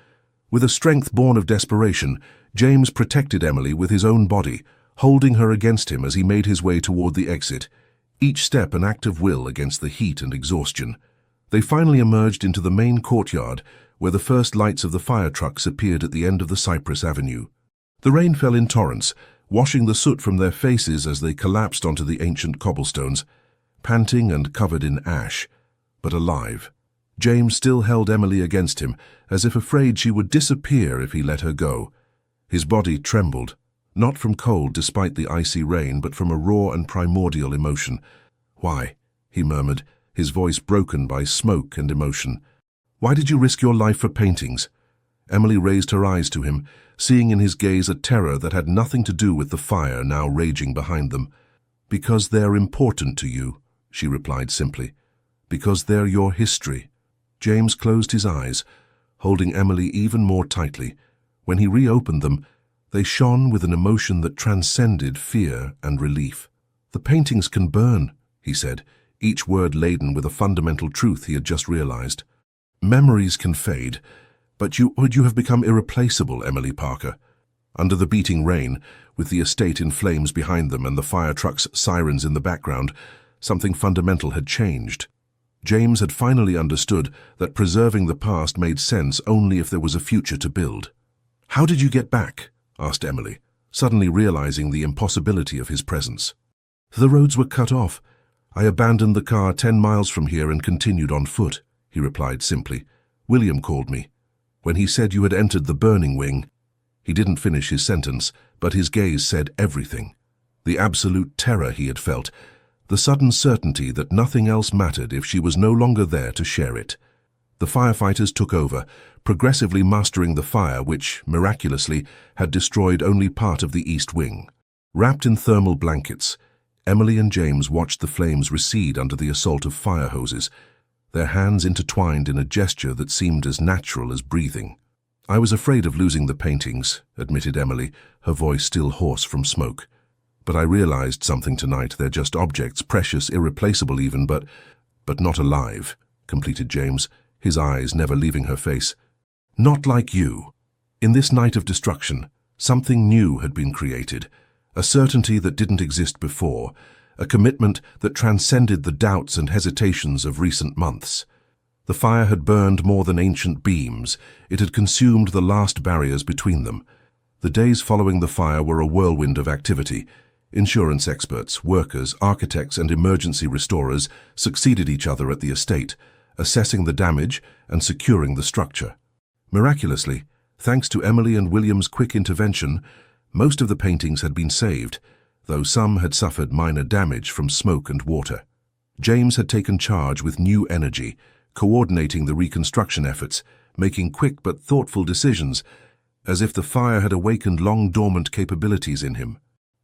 With a strength born of desperation, James protected Emily with his own body, holding her against him as he made his way toward the exit, each step an act of will against the heat and exhaustion. They finally emerged into the main courtyard, where the first lights of the fire trucks appeared at the end of the Cypress Avenue. The rain fell in torrents, washing the soot from their faces as they collapsed onto the ancient cobblestones, panting and covered in ash, but alive. James still held Emily against him, as if afraid she would disappear if he let her go. His body trembled, not from cold despite the icy rain, but from a raw and primordial emotion. "Why?" he murmured, his voice broken by smoke and emotion. "Why did you risk your life for paintings?" Emily raised her eyes to him, seeing in his gaze a terror that had nothing to do with the fire now raging behind them. "Because they're important to you," she replied simply. "Because they're your history." James closed his eyes, holding Emily even more tightly. When he reopened them, they shone with an emotion that transcended fear and relief. "The paintings can burn," he said, each word laden with a fundamental truth he had just realized. "Memories can fade, but you have become irreplaceable, Emily Parker." Under the beating rain, with the estate in flames behind them and the fire truck's sirens in the background, something fundamental had changed. James had finally understood that preserving the past made sense only if there was a future to build. "How did you get back?" asked Emily, suddenly realizing the impossibility of his presence. "The roads were cut off. I abandoned the car 10 miles from here and continued on foot," he replied simply. "William called me. When he said you had entered the burning wing..." He didn't finish his sentence, but his gaze said everything. The absolute terror he had felt, the sudden certainty that nothing else mattered if she was no longer there to share it. The firefighters took over, progressively mastering the fire which, miraculously, had destroyed only part of the east wing. Wrapped in thermal blankets, Emily and James watched the flames recede under the assault of fire hoses, their hands intertwined in a gesture that seemed as natural as breathing. "I was afraid of losing the paintings," admitted Emily, her voice still hoarse from smoke. "But I realized something tonight. They're just objects, precious, irreplaceable even, but not alive," completed James, his eyes never leaving her face. "Not like you. In this night of destruction, something new had been created, a certainty that didn't exist before, a commitment that transcended the doubts and hesitations of recent months. The fire had burned more than ancient beams. It had consumed the last barriers between them. The days following the fire were a whirlwind of activity. Insurance experts, workers, architects, and emergency restorers succeeded each other at the estate, assessing the damage and securing the structure. Miraculously, thanks to Emily and William's quick intervention, most of the paintings had been saved, though some had suffered minor damage from smoke and water. James had taken charge with new energy, coordinating the reconstruction efforts, making quick but thoughtful decisions, as if the fire had awakened long-dormant capabilities in him.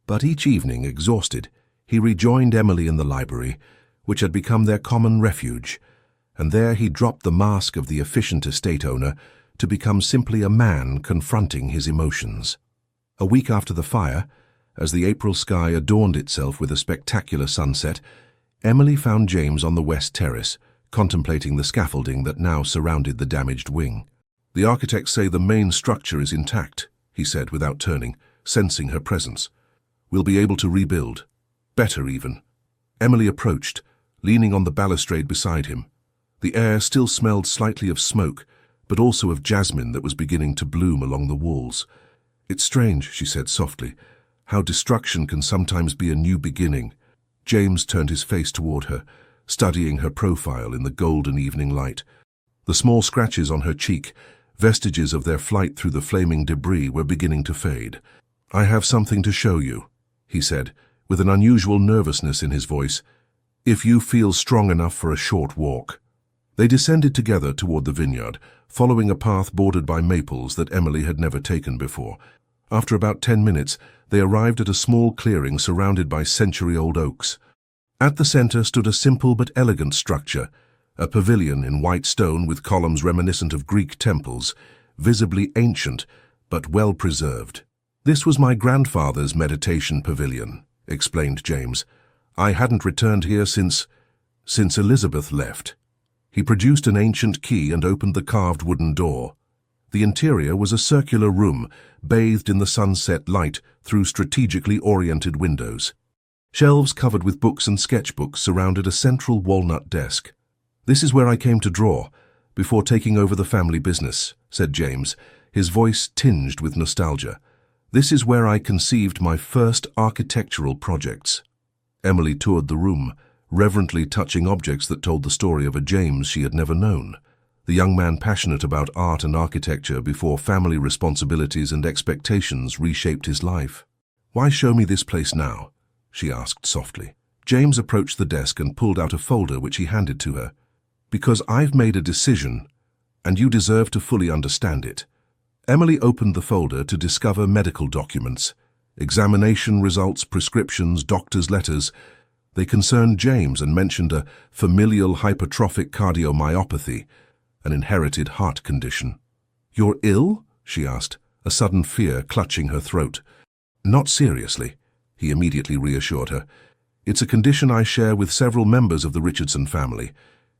But each evening, exhausted, he rejoined Emily in the library, which had become their common refuge, and there he dropped the mask of the efficient estate owner to become simply a man confronting his emotions. A week after the fire, As the April sky adorned itself with a spectacular sunset, Emily found James on the west terrace, contemplating the scaffolding that now surrounded the damaged wing. "The architects say the main structure is intact," he said without turning, sensing her presence. "We'll be able to rebuild. Better even." Emily approached, leaning on the balustrade beside him. The air still smelled slightly of smoke, but also of jasmine that was beginning to bloom along the walls. "It's strange," she said softly, "how destruction can sometimes be a new beginning." James turned his face toward her, studying her profile in the golden evening light. The small scratches on her cheek, vestiges of their flight through the flaming debris, were beginning to fade. "I have something to show you," he said, with an unusual nervousness in his voice, "if you feel strong enough for a short walk." They descended together toward the vineyard, following a path bordered by maples that Emily had never taken before. After about 10 minutes, they arrived at a small clearing surrounded by century-old oaks. At the center stood a simple but elegant structure, a pavilion in white stone with columns reminiscent of Greek temples, visibly ancient but well preserved. "This was my grandfather's meditation pavilion," explained James. "I hadn't returned here since Elizabeth left." He produced an ancient key and opened the carved wooden door. The interior was a circular room, bathed in the sunset light through strategically oriented windows. Shelves covered with books and sketchbooks surrounded a central walnut desk. "This is where I came to draw, before taking over the family business," said James, his voice tinged with nostalgia. "This is where I conceived my first architectural projects." Emily toured the room, reverently touching objects that told the story of a James she had never known. The young man passionate about art and architecture before family responsibilities and expectations reshaped his life. "Why show me this place now?" she asked softly. James approached the desk and pulled out a folder which he handed to her. "Because I've made a decision, and you deserve to fully understand it." Emily opened the folder to discover medical documents, examination results, prescriptions, doctor's letters. They concerned James and mentioned a familial hypertrophic cardiomyopathy, an inherited heart condition. "You're ill?" she asked, a sudden fear clutching her throat. "Not seriously," he immediately reassured her. "It's a condition I share with several members of the Richardson family.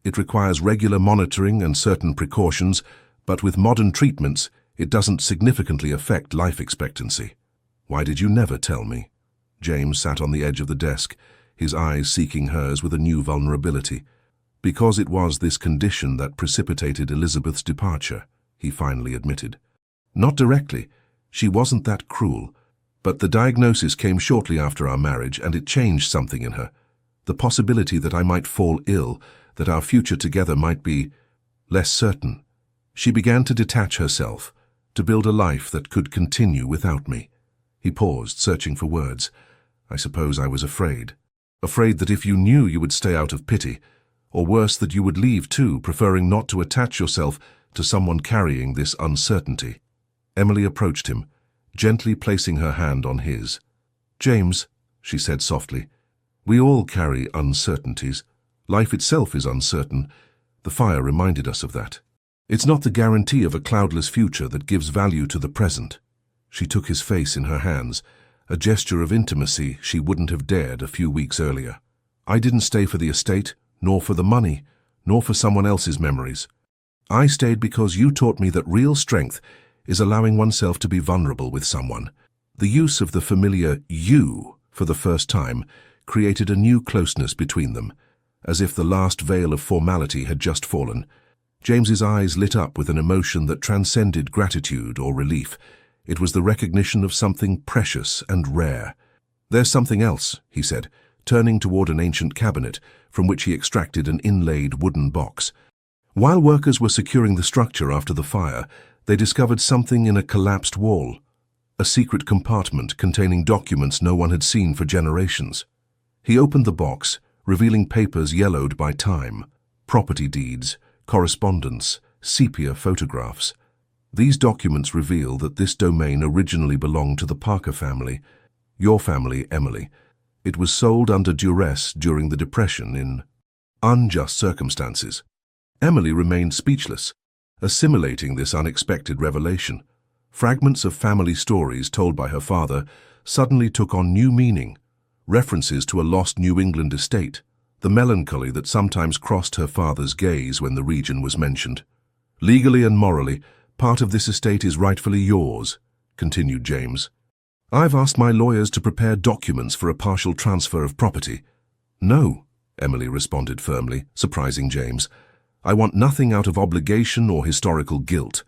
It requires regular monitoring and certain precautions, but with modern treatments, it doesn't significantly affect life expectancy." "Why did you never tell me?" James sat on the edge of the desk, his eyes seeking hers with a new vulnerability. "Because it was this condition that precipitated Elizabeth's departure," he finally admitted. "Not directly. She wasn't that cruel. But the diagnosis came shortly after our marriage, and it changed something in her. The possibility that I might fall ill, that our future together might be less certain. She began to detach herself, to build a life that could continue without me." He paused, searching for words. "I suppose I was afraid. Afraid that if you knew, you would stay out of pity. Or worse, that you would leave too, preferring not to attach yourself to someone carrying this uncertainty." Emily approached him, gently placing her hand on his. "James," she said softly, "we all carry uncertainties. Life itself is uncertain. The fire reminded us of that. It's not the guarantee of a cloudless future that gives value to the present." She took his face in her hands, a gesture of intimacy she wouldn't have dared a few weeks earlier. "I didn't stay for the estate, nor for the money, nor for someone else's memories. I stayed because you taught me that real strength is allowing oneself to be vulnerable with someone." The use of the familiar "you" for the first time created a new closeness between them, as if the last veil of formality had just fallen. James's eyes lit up with an emotion that transcended gratitude or relief. It was the recognition of something precious and rare. "There's something else," he said, turning toward an ancient cabinet from which he extracted an inlaid wooden box. While workers were securing the structure after the fire, they discovered something in a collapsed wall, a secret compartment containing documents no one had seen for generations. He opened the box, revealing papers yellowed by time, property deeds, correspondence, sepia photographs. These documents reveal that this domain originally belonged to the Parker family, your family, Emily. It was sold under duress during the Depression in unjust circumstances. Emily remained speechless, assimilating this unexpected revelation. Fragments of family stories told by her father, suddenly took on new meaning. References to a lost New England estate, the melancholy that sometimes crossed her father's gaze when the region was mentioned. "Legally and morally, part of this estate is rightfully yours," continued James. "I've asked my lawyers to prepare documents for a partial transfer of property." "No," Emily responded firmly, surprising James. "I want nothing out of obligation or historical guilt.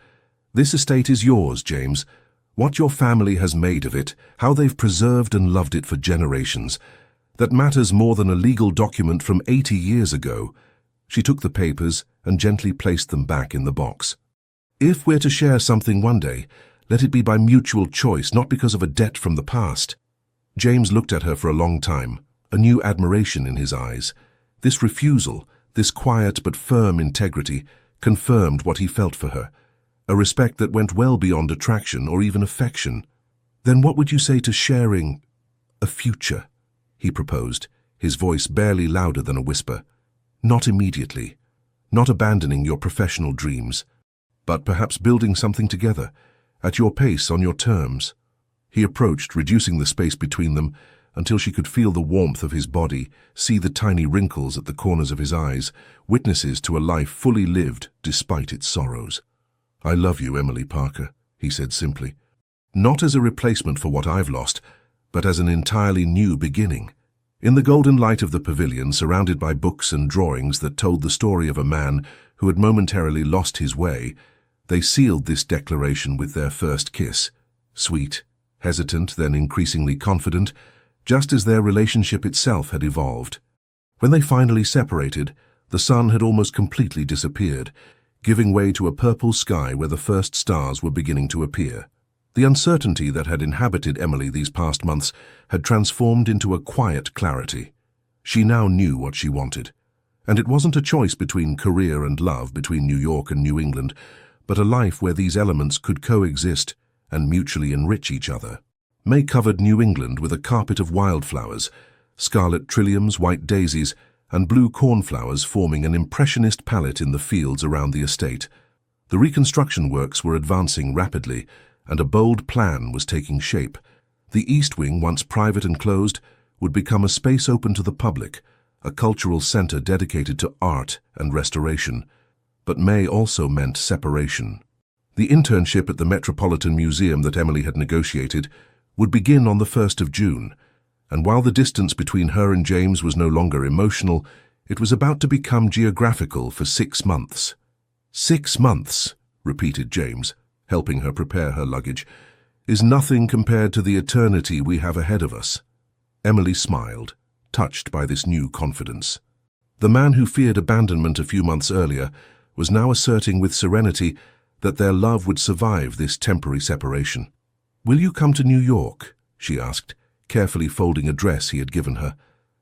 This estate is yours, James. What your family has made of it, how they've preserved and loved it for generations, that matters more than a legal document from 80 years ago." She took the papers and gently placed them back in the box. "If we're to share something one day, let it be by mutual choice, not because of a debt from the past." James looked at her for a long time, a new admiration in his eyes. This refusal, this quiet but firm integrity, confirmed what he felt for her, a respect that went well beyond attraction or even affection. "Then what would you say to sharing a future?" he proposed, his voice barely louder than a whisper. "Not immediately, not abandoning your professional dreams, but perhaps building something together, at your pace, on your terms." He approached, reducing the space between them until she could feel the warmth of his body, see the tiny wrinkles at the corners of his eyes, witnesses to a life fully lived despite its sorrows. "I love you, Emily Parker," he said simply. "Not as a replacement for what I've lost, but as an entirely new beginning." In the golden light of the pavilion, surrounded by books and drawings that told the story of a man who had momentarily lost his way, they sealed this declaration with their first kiss, sweet, hesitant, then increasingly confident, just as their relationship itself had evolved. When they finally separated, the sun had almost completely disappeared, giving way to a purple sky where the first stars were beginning to appear. The uncertainty that had inhabited Emily these past months had transformed into a quiet clarity. She now knew what she wanted, and it wasn't a choice between career and love, between New York and New England, but a life where these elements could coexist and mutually enrich each other. May covered New England with a carpet of wildflowers, scarlet trilliums, white daisies, and blue cornflowers forming an impressionist palette in the fields around the estate. The reconstruction works were advancing rapidly, and a bold plan was taking shape. The East Wing, once private and closed, would become a space open to the public, a cultural center dedicated to art and restoration. But May also meant separation. The internship at the Metropolitan Museum that Emily had negotiated would begin on the 1st of June, and while the distance between her and James was no longer emotional, it was about to become geographical for 6 months. 6 months, repeated James, helping her prepare her luggage, is nothing compared to the eternity we have ahead of us. Emily smiled, touched by this new confidence. The man who feared abandonment a few months earlier was now asserting with serenity that their love would survive this temporary separation. "Will you come to New York?" she asked, carefully folding a dress he had given her,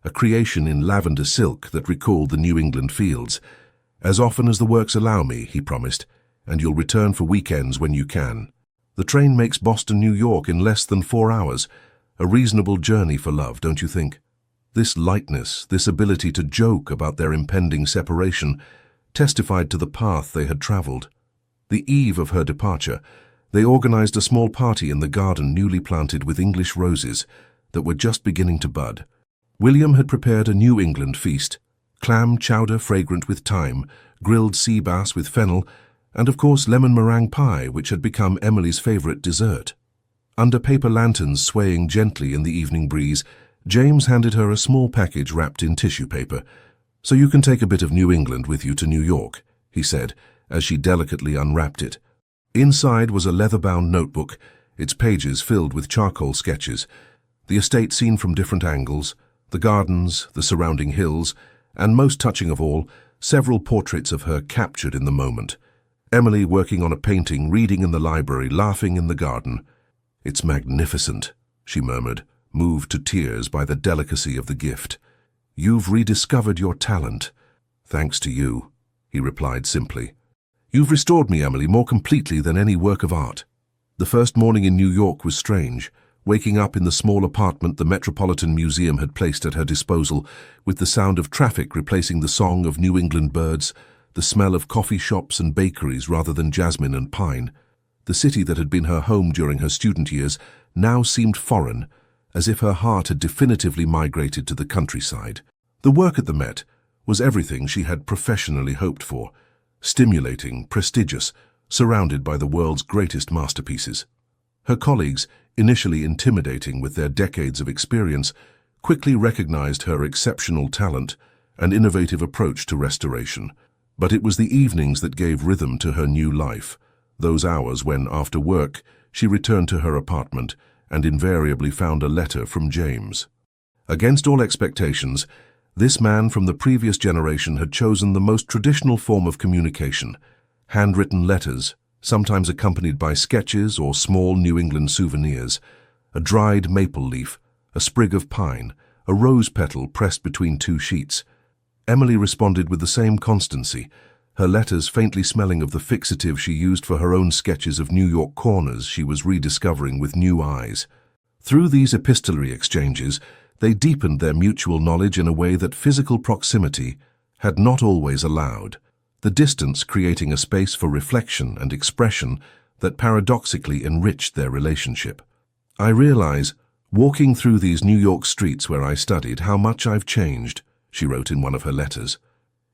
a creation in lavender silk that recalled the New England fields. "As often as the works allow me," he promised, "and you'll return for weekends when you can. The train makes Boston, New York in less than 4 hours, a reasonable journey for love, don't you think?" This lightness, this ability to joke about their impending separation, testified to the path they had traveled. The eve of her departure, they organized a small party in the garden newly planted with English roses that were just beginning to bud. William had prepared a New England feast, clam chowder fragrant with thyme, grilled sea bass with fennel, and of course lemon meringue pie, which had become Emily's favorite dessert. Under paper lanterns swaying gently in the evening breeze, James handed her a small package wrapped in tissue paper. "So you can take a bit of New England with you to New York," he said, as she delicately unwrapped it. Inside was a leather-bound notebook, its pages filled with charcoal sketches, the estate seen from different angles, the gardens, the surrounding hills, and most touching of all, several portraits of her captured in the moment. Emily working on a painting, reading in the library, laughing in the garden. "It's magnificent," she murmured, moved to tears by the delicacy of the gift. "You've rediscovered your talent." "Thanks to you," he replied simply. "You've restored me, Emily, more completely than any work of art." The first morning in New York was strange, waking up in the small apartment the Metropolitan Museum had placed at her disposal, with the sound of traffic replacing the song of New England birds, the smell of coffee shops and bakeries rather than jasmine and pine. The city that had been her home during her student years now seemed foreign, as if her heart had definitively migrated to the countryside. The work at the Met was everything she had professionally hoped for: stimulating, prestigious, surrounded by the world's greatest masterpieces. Her colleagues, initially intimidating with their decades of experience, quickly recognized her exceptional talent and innovative approach to restoration. But it was the evenings that gave rhythm to her new life, those hours when, after work, she returned to her apartment and invariably found a letter from James. Against all expectations, this man from the previous generation had chosen the most traditional form of communication: handwritten letters, sometimes accompanied by sketches or small New England souvenirs, a dried maple leaf, a sprig of pine, a rose petal pressed between two sheets. Emily responded with the same constancy, her letters faintly smelling of the fixative she used for her own sketches of New York corners she was rediscovering with new eyes. Through these epistolary exchanges, they deepened their mutual knowledge in a way that physical proximity had not always allowed, the distance creating a space for reflection and expression that paradoxically enriched their relationship. "I realize, walking through these New York streets where I studied, how much I've changed," she wrote in one of her letters.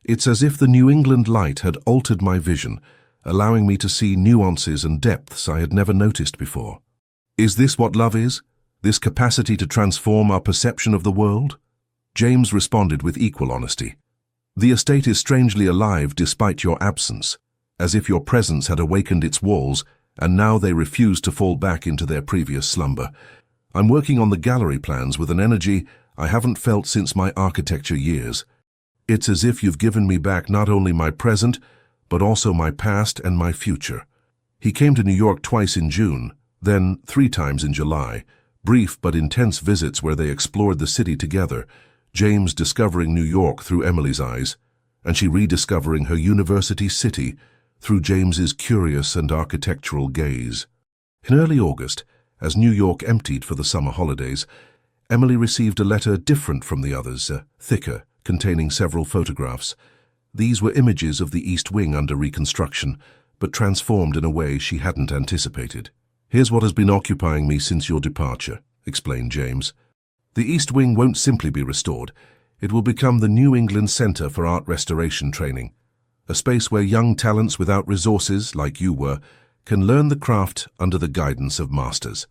"It's as if the New England light had altered my vision, allowing me to see nuances and depths I had never noticed before." Is this what love is? This capacity to transform our perception of the world? James responded with equal honesty. "The estate is strangely alive despite your absence, as if your presence had awakened its walls, and now they refuse to fall back into their previous slumber. I'm working on the gallery plans with an energy I haven't felt since my architecture years. It's as if you've given me back not only my present, but also my past and my future." He came to New York twice in June, then 3 times in July, brief but intense visits where they explored the city together, James discovering New York through Emily's eyes, and she rediscovering her university city through James's curious and architectural gaze. In early August, as New York emptied for the summer holidays, Emily received a letter different from the others, thicker, containing several photographs. These were images of the East Wing under reconstruction, but transformed in a way she hadn't anticipated. "Here's what has been occupying me since your departure," explained James. "The East Wing won't simply be restored. It will become the New England Center for Art Restoration Training, a space where young talents without resources, like you were, can learn the craft under the guidance of masters.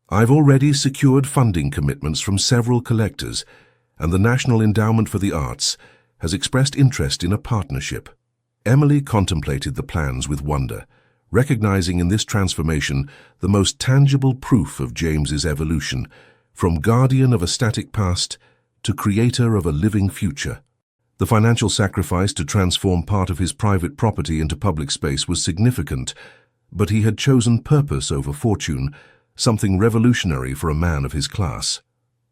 I've already secured funding commitments from several collectors, and the National Endowment for the Arts has expressed interest in a partnership." Emily contemplated the plans with wonder, recognizing in this transformation the most tangible proof of James's evolution, from guardian of a static past to creator of a living future. The financial sacrifice to transform part of his private property into public space was significant, but he had chosen purpose over fortune, something revolutionary for a man of his class.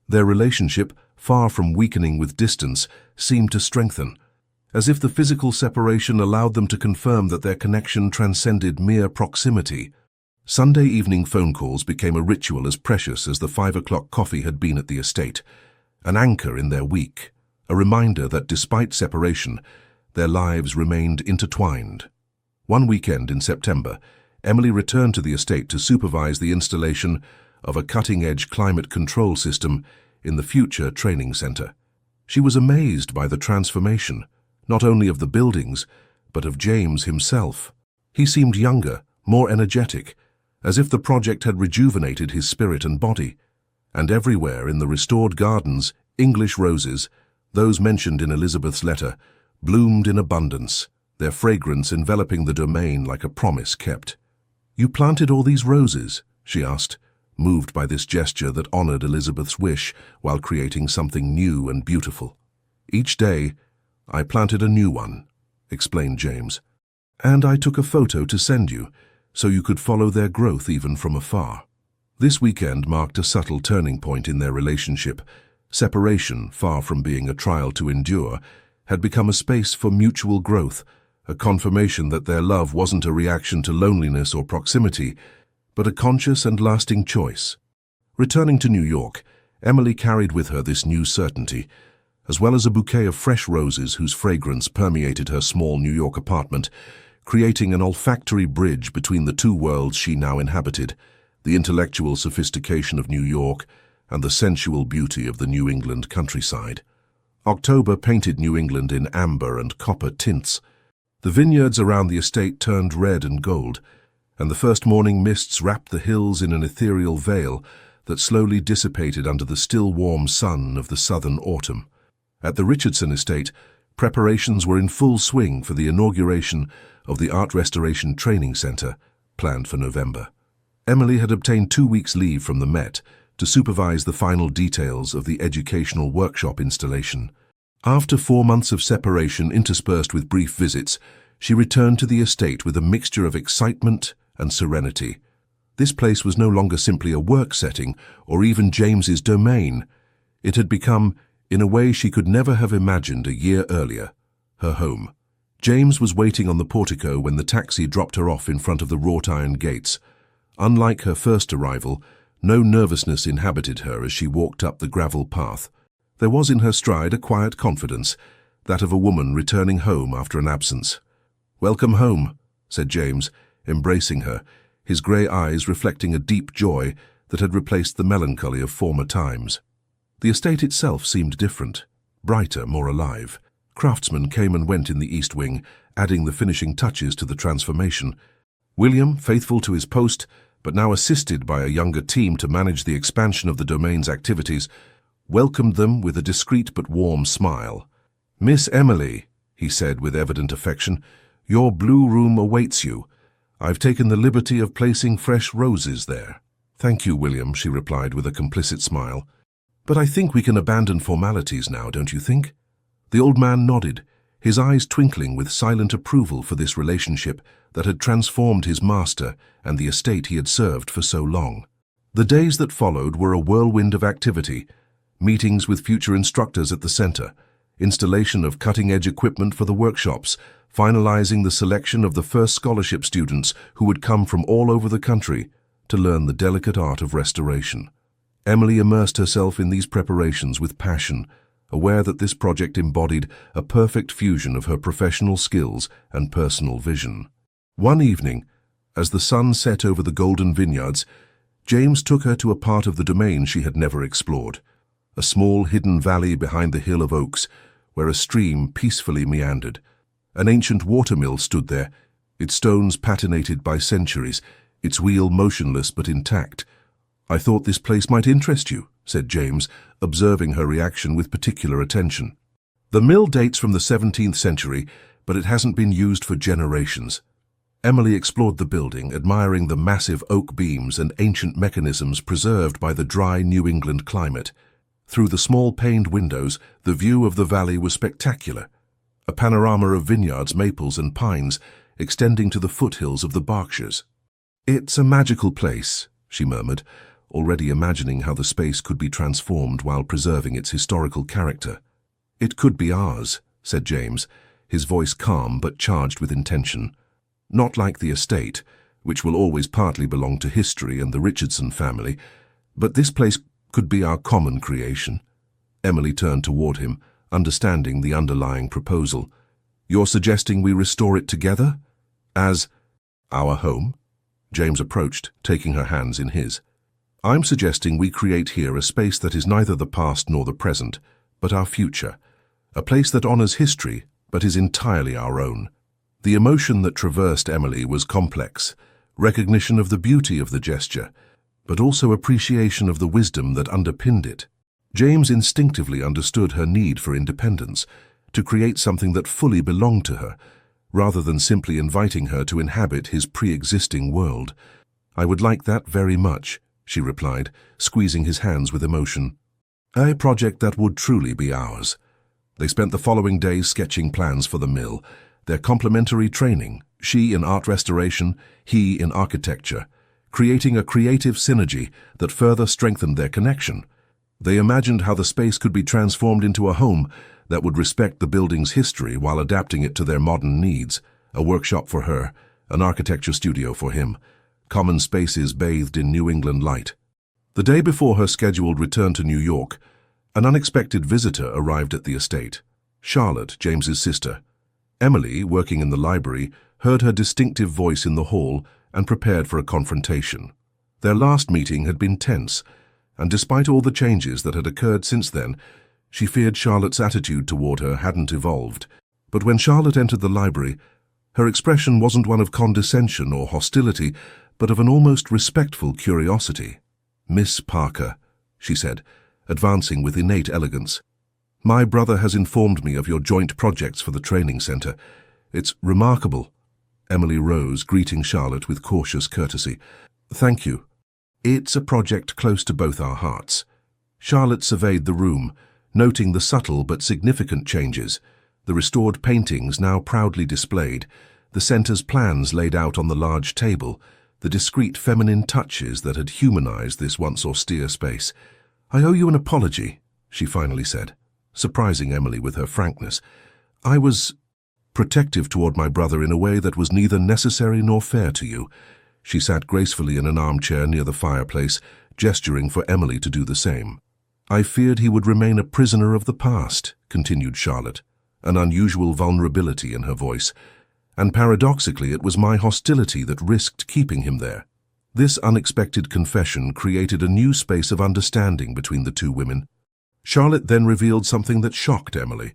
Their relationship, far from weakening with distance, seemed to strengthen, as if the physical separation allowed them to confirm that their connection transcended mere proximity. Sunday evening phone calls became a ritual as precious as the 5 o'clock coffee had been at the estate, an anchor in their week, a reminder that despite separation, their lives remained intertwined. One weekend in September, Emily returned to the estate to supervise the installation of a cutting-edge climate control system in the future training center. She was amazed by the transformation, not only of the buildings, but of James himself. He seemed younger, more energetic, as if the project had rejuvenated his spirit and body. And everywhere in the restored gardens, English roses, those mentioned in Elizabeth's letter, bloomed in abundance, their fragrance enveloping the domain like a promise kept. "You planted all these roses?" she asked, moved by this gesture that honored Elizabeth's wish while creating something new and beautiful. "Each day, I planted a new one," explained James. "And I took a photo to send you, so you could follow their growth even from afar." This weekend marked a subtle turning point in their relationship. Separation, far from being a trial to endure, had become a space for mutual growth, a confirmation that their love wasn't a reaction to loneliness or proximity, but a conscious and lasting choice. Returning to New York, Emily carried with her this new certainty, as well as a bouquet of fresh roses whose fragrance permeated her small New York apartment, creating an olfactory bridge between the two worlds she now inhabited, the intellectual sophistication of New York and the sensual beauty of the New England countryside. October painted New England in amber and copper tints. The vineyards around the estate turned red and gold, and the first morning mists wrapped the hills in an ethereal veil that slowly dissipated under the still warm sun of the southern autumn. At the Richardson estate, preparations were in full swing for the inauguration of the Art Restoration Training Center, planned for November. Emily had obtained 2 weeks' leave from the Met to supervise the final details of the educational workshop installation. After 4 months of separation interspersed with brief visits, she returned to the estate with a mixture of excitement and serenity. This place was no longer simply a work setting or even James's domain. It had become, in a way she could never have imagined a year earlier, her home. James was waiting on the portico when the taxi dropped her off in front of the wrought iron gates. Unlike her first arrival, no nervousness inhabited her as she walked up the gravel path. There was in her stride a quiet confidence, that of a woman returning home after an absence. "Welcome home," said James, embracing her, his grey eyes reflecting a deep joy that had replaced the melancholy of former times. The estate itself seemed different, brighter, more alive. Craftsmen came and went in the East Wing, adding the finishing touches to the transformation. William, faithful to his post, but now assisted by a younger team to manage the expansion of the domain's activities, welcomed them with a discreet but warm smile. "Miss Emily," he said with evident affection, "your blue room awaits you. I've taken the liberty of placing fresh roses there." "Thank you, William," she replied with a complicit smile. "But I think we can abandon formalities now, don't you think?" The old man nodded, his eyes twinkling with silent approval for this relationship that had transformed his master and the estate he had served for so long. The days that followed were a whirlwind of activity: meetings with future instructors at the center, installation of cutting-edge equipment for the workshops, finalizing the selection of the first scholarship students who would come from all over the country to learn the delicate art of restoration. Emily immersed herself in these preparations with passion, aware that this project embodied a perfect fusion of her professional skills and personal vision. One evening, as the sun set over the golden vineyards, James took her to a part of the domain she had never explored, a small hidden valley behind the Hill of Oaks, where a stream peacefully meandered. An ancient watermill stood there, its stones patinated by centuries, its wheel motionless but intact. "I thought this place might interest you," said James, observing her reaction with particular attention. "The mill dates from the 17th century, but it hasn't been used for generations." Emily explored the building, admiring the massive oak beams and ancient mechanisms preserved by the dry New England climate. Through the small paned windows, the view of the valley was spectacular, a panorama of vineyards, maples and pines extending to the foothills of the Berkshires. "It's a magical place," she murmured, already imagining how the space could be transformed while preserving its historical character. "It could be ours," said James, his voice calm but charged with intention. "Not like the estate, which will always partly belong to history and the Richardson family, but this place could be our common creation." Emily turned toward him, understanding the underlying proposal. "You're suggesting we restore it together? As our home?" James approached, taking her hands in his. "I'm suggesting we create here a space that is neither the past nor the present, but our future. A place that honors history, but is entirely our own." The emotion that traversed Emily was complex, recognition of the beauty of the gesture, but also appreciation of the wisdom that underpinned it. James instinctively understood her need for independence, to create something that fully belonged to her, rather than simply inviting her to inhabit his pre-existing world. "I would like that very much," she replied, squeezing his hands with emotion. "A project that would truly be ours." They spent the following days sketching plans for the mill, their complementary training, she in art restoration, he in architecture, creating a creative synergy that further strengthened their connection. They imagined how the space could be transformed into a home that would respect the building's history while adapting it to their modern needs, a workshop for her, an architecture studio for him, common spaces bathed in New England light. The day before her scheduled return to New York, an unexpected visitor arrived at the estate. Charlotte, James's sister. Emily, working in the library, heard her distinctive voice in the hall and prepared for a confrontation. Their last meeting had been tense, and despite all the changes that had occurred since then, she feared Charlotte's attitude toward her hadn't evolved. But when Charlotte entered the library, her expression wasn't one of condescension or hostility, but of an almost respectful curiosity. "Miss Parker," she said, advancing with innate elegance, "my brother has informed me of your joint projects for the training center. It's remarkable." Emily rose, greeting Charlotte with cautious courtesy. "Thank you. It's a project close to both our hearts." Charlotte surveyed the room, noting the subtle but significant changes, the restored paintings now proudly displayed, the center's plans laid out on the large table, the discreet feminine touches that had humanized this once austere space. "I owe you an apology," she finally said, surprising Emily with her frankness. "I was protective toward my brother in a way that was neither necessary nor fair to you." She sat gracefully in an armchair near the fireplace, gesturing for Emily to do the same. "I feared he would remain a prisoner of the past," continued Charlotte, an unusual vulnerability in her voice, "and paradoxically it was my hostility that risked keeping him there." This unexpected confession created a new space of understanding between the two women. Charlotte then revealed something that shocked Emily.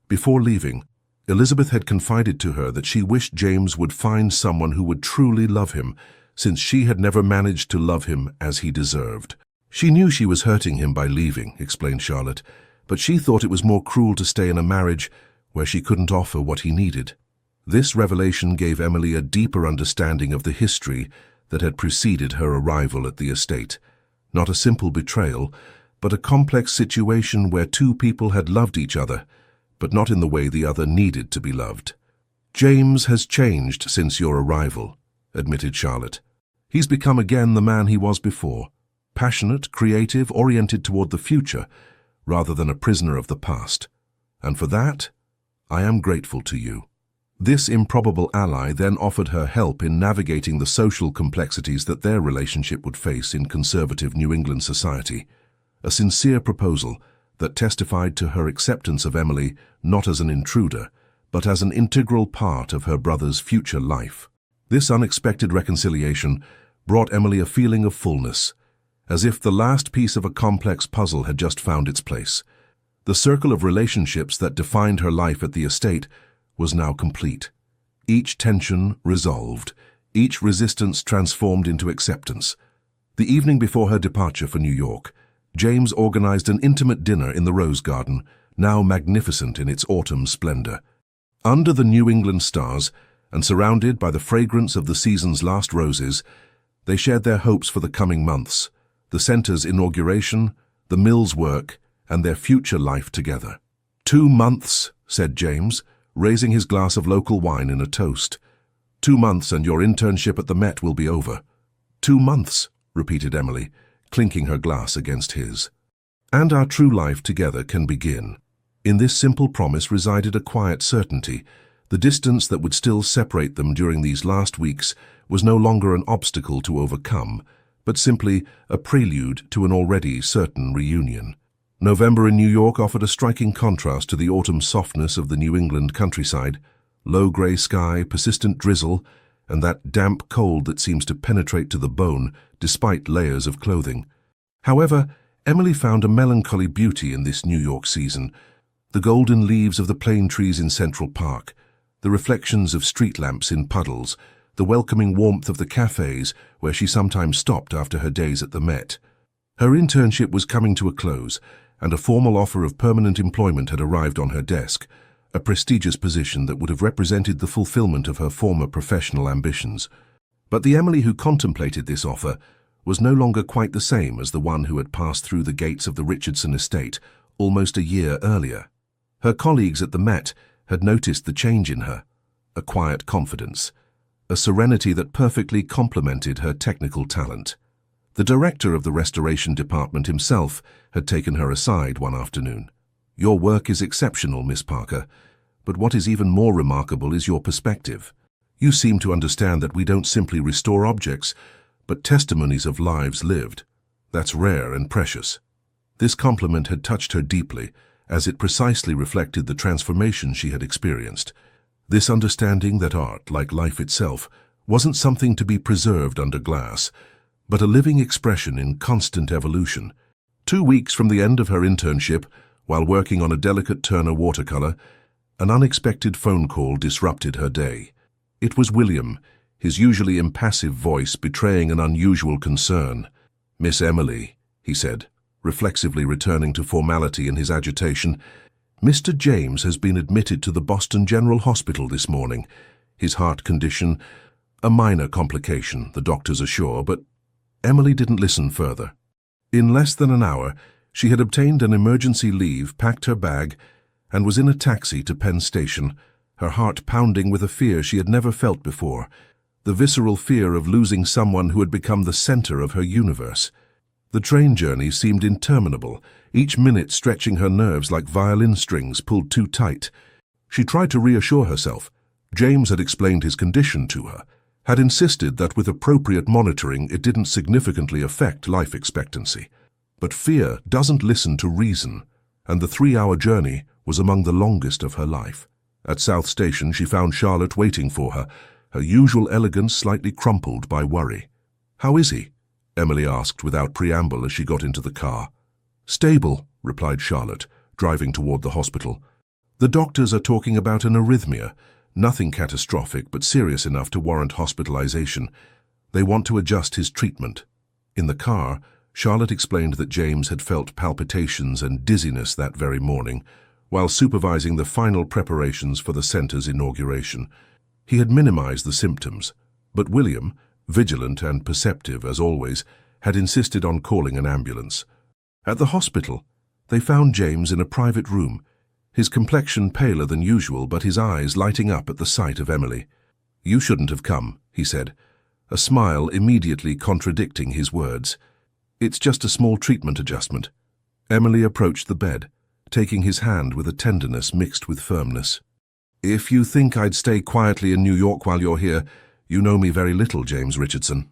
Before leaving, Elizabeth had confided to her that she wished James would find someone who would truly love him, since she had never managed to love him as he deserved. "She knew she was hurting him by leaving," explained Charlotte, "but she thought it was more cruel to stay in a marriage where she couldn't offer what he needed." This revelation gave Emily a deeper understanding of the history that had preceded her arrival at the estate. Not a simple betrayal, but a complex situation where two people had loved each other, but not in the way the other needed to be loved. "James has changed since your arrival," admitted Charlotte. "He's become again the man he was before, passionate, creative, oriented toward the future, rather than a prisoner of the past. And for that, I am grateful to you." This improbable ally then offered her help in navigating the social complexities that their relationship would face in conservative New England society. A sincere proposal that testified to her acceptance of Emily not as an intruder, but as an integral part of her brother's future life. This unexpected reconciliation brought Emily a feeling of fullness, as if the last piece of a complex puzzle had just found its place. The circle of relationships that defined her life at the estate was now complete. Each tension resolved, each resistance transformed into acceptance. The evening before her departure for New York, James organized an intimate dinner in the Rose Garden, now magnificent in its autumn splendor. Under the New England stars, and surrounded by the fragrance of the season's last roses, they shared their hopes for the coming months, the center's inauguration, the mill's work, and their future life together. 2 months, said James, raising his glass of local wine in a toast. 2 months and your internship at the Met will be over. 2 months, repeated Emily, clinking her glass against his. And our true life together can begin. In this simple promise resided a quiet certainty. The distance that would still separate them during these last weeks was no longer an obstacle to overcome, but simply a prelude to an already certain reunion. November in New York offered a striking contrast to the autumn softness of the New England countryside. Low gray sky, persistent drizzle, and that damp cold that seems to penetrate to the bone despite layers of clothing. However, Emily found a melancholy beauty in this New York season. The golden leaves of the plane trees in Central Park, the reflections of street lamps in puddles, the welcoming warmth of the cafes where she sometimes stopped after her days at the Met. Her internship was coming to a close, and a formal offer of permanent employment had arrived on her desk, a prestigious position that would have represented the fulfillment of her former professional ambitions. But the Emily who contemplated this offer was no longer quite the same as the one who had passed through the gates of the Richardson estate almost a year earlier. Her colleagues at the Met had noticed the change in her, a quiet confidence, a serenity that perfectly complemented her technical talent. The director of the restoration department himself had taken her aside one afternoon. "Your work is exceptional, Miss Parker, but what is even more remarkable is your perspective. You seem to understand that we don't simply restore objects, but testimonies of lives lived. That's rare and precious." This compliment had touched her deeply, as it precisely reflected the transformation she had experienced. This understanding that art, like life itself, wasn't something to be preserved under glass, but a living expression in constant evolution. 2 weeks from the end of her internship, while working on a delicate Turner watercolor, an unexpected phone call disrupted her day. It was William, his usually impassive voice betraying an unusual concern. "Miss Emily," he said, reflexively returning to formality in his agitation, "Mr. James has been admitted to the Boston General Hospital this morning. His heart condition, a minor complication, the doctors are sure," but Emily didn't listen further. In less than an hour, she had obtained an emergency leave, packed her bag, and was in a taxi to Penn Station, her heart pounding with a fear she had never felt before, the visceral fear of losing someone who had become the center of her universe. The train journey seemed interminable, each minute stretching her nerves like violin strings pulled too tight. She tried to reassure herself. James had explained his condition to her, had insisted that with appropriate monitoring it didn't significantly affect life expectancy. But fear doesn't listen to reason, and the 3-hour journey was among the longest of her life. At South Station she found Charlotte waiting for her, her usual elegance slightly crumpled by worry. "How is he?" Emily asked without preamble as she got into the car. "Stable," replied Charlotte, driving toward the hospital. "The doctors are talking about an arrhythmia, nothing catastrophic but serious enough to warrant hospitalization. They want to adjust his treatment." In the car, Charlotte explained that James had felt palpitations and dizziness that very morning, while supervising the final preparations for the center's inauguration. He had minimized the symptoms, but William, vigilant and perceptive as always, had insisted on calling an ambulance. At the hospital, they found James in a private room, his complexion paler than usual but his eyes lighting up at the sight of Emily. "You shouldn't have come," he said, a smile immediately contradicting his words. "It's just a small treatment adjustment." Emily approached the bed, taking his hand with a tenderness mixed with firmness. "If you think I'd stay quietly in New York while you're here, you know me very little, James Richardson."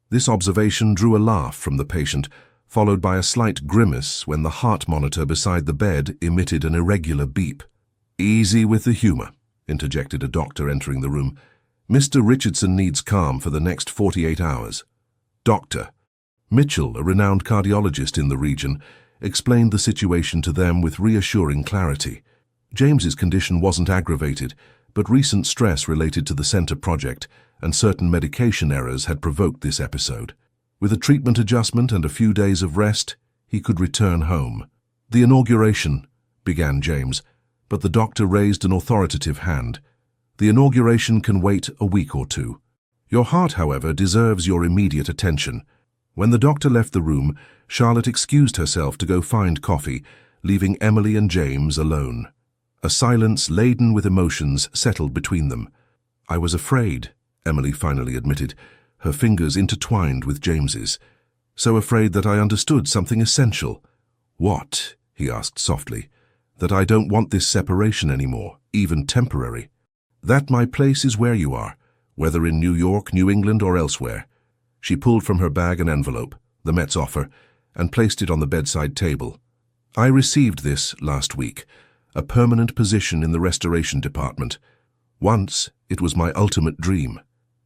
This observation drew a laugh from the patient, followed by a slight grimace when the heart monitor beside the bed emitted an irregular beep. "Easy with the humor," interjected a doctor entering the room. "Mr. Richardson needs calm for the next 48 hours. Doctor Mitchell, a renowned cardiologist in the region, explained the situation to them with reassuring clarity. James's condition wasn't aggravated, but recent stress related to the center project and certain medication errors had provoked this episode. With a treatment adjustment and a few days of rest, he could return home. "The inauguration," began James, but the doctor raised an authoritative hand. "The inauguration can wait a week or two. Your heart, however, deserves your immediate attention." When the doctor left the room, Charlotte excused herself to go find coffee, leaving Emily and James alone. A silence laden with emotions settled between them. "I was afraid," Emily finally admitted, her fingers intertwined with James's. "So afraid that I understood something essential." "What?" he asked softly. "That I don't want this separation anymore, even temporary. That my place is where you are, whether in New York, New England, or elsewhere." She pulled from her bag an envelope, the Met's offer, and placed it on the bedside table. "I received this last week, a permanent position in the restoration department. Once, it was my ultimate dream."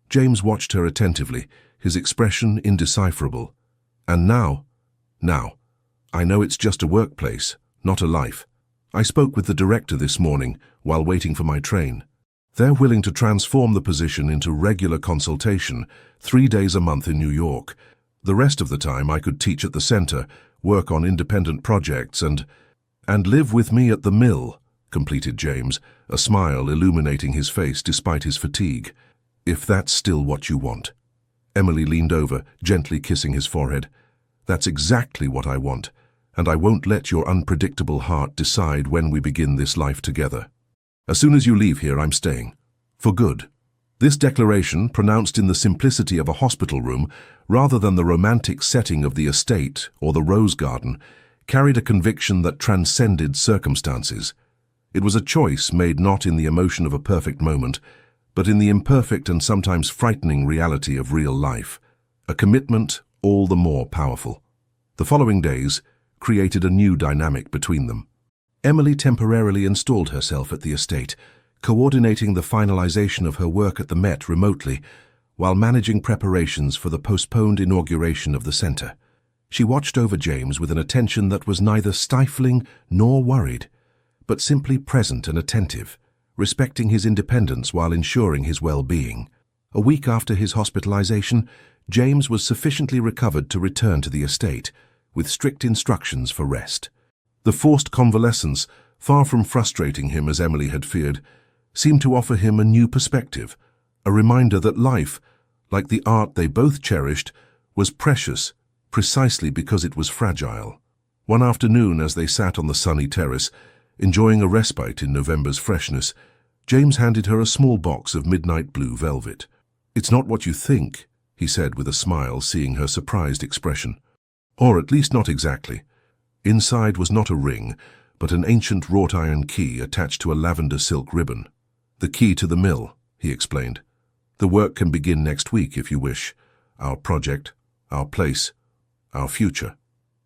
James watched her attentively, his expression indecipherable. "And now, I know it's just a workplace, not a life. I spoke with the director this morning while waiting for my train. They're willing to transform the position into regular consultation, 3 days a month in New York. The rest of the time I could teach at the center, work on independent projects, and live with me at the mill," completed James, a smile illuminating his face despite his fatigue. "If that's still what you want." Emily leaned over, gently kissing his forehead. "That's exactly what I want, and I won't let your unpredictable heart decide when we begin this life together. As soon as you leave here, I'm staying. For good." This declaration, pronounced in the simplicity of a hospital room, rather than the romantic setting of the estate or the rose garden, carried a conviction that transcended circumstances. It was a choice made not in the emotion of a perfect moment, but in the imperfect and sometimes frightening reality of real life, a commitment all the more powerful. The following days created a new dynamic between them. Emily temporarily installed herself at the estate, coordinating the finalization of her work at the Met remotely, while managing preparations for the postponed inauguration of the center. She watched over James with an attention that was neither stifling nor worried, but simply present and attentive, respecting his independence while ensuring his well-being. A week after his hospitalization, James was sufficiently recovered to return to the estate, with strict instructions for rest. The forced convalescence, far from frustrating him as Emily had feared, seemed to offer him a new perspective, a reminder that life, like the art they both cherished, was precious precisely because it was fragile. One afternoon, as they sat on the sunny terrace, enjoying a respite in November's freshness, James handed her a small box of midnight blue velvet. "It's not what you think," he said with a smile, seeing her surprised expression. "Or at least not exactly." Inside was not a ring, but an ancient wrought-iron key attached to a lavender silk ribbon. "The key to the mill," he explained. "The work can begin next week if you wish. Our project, our place, our future."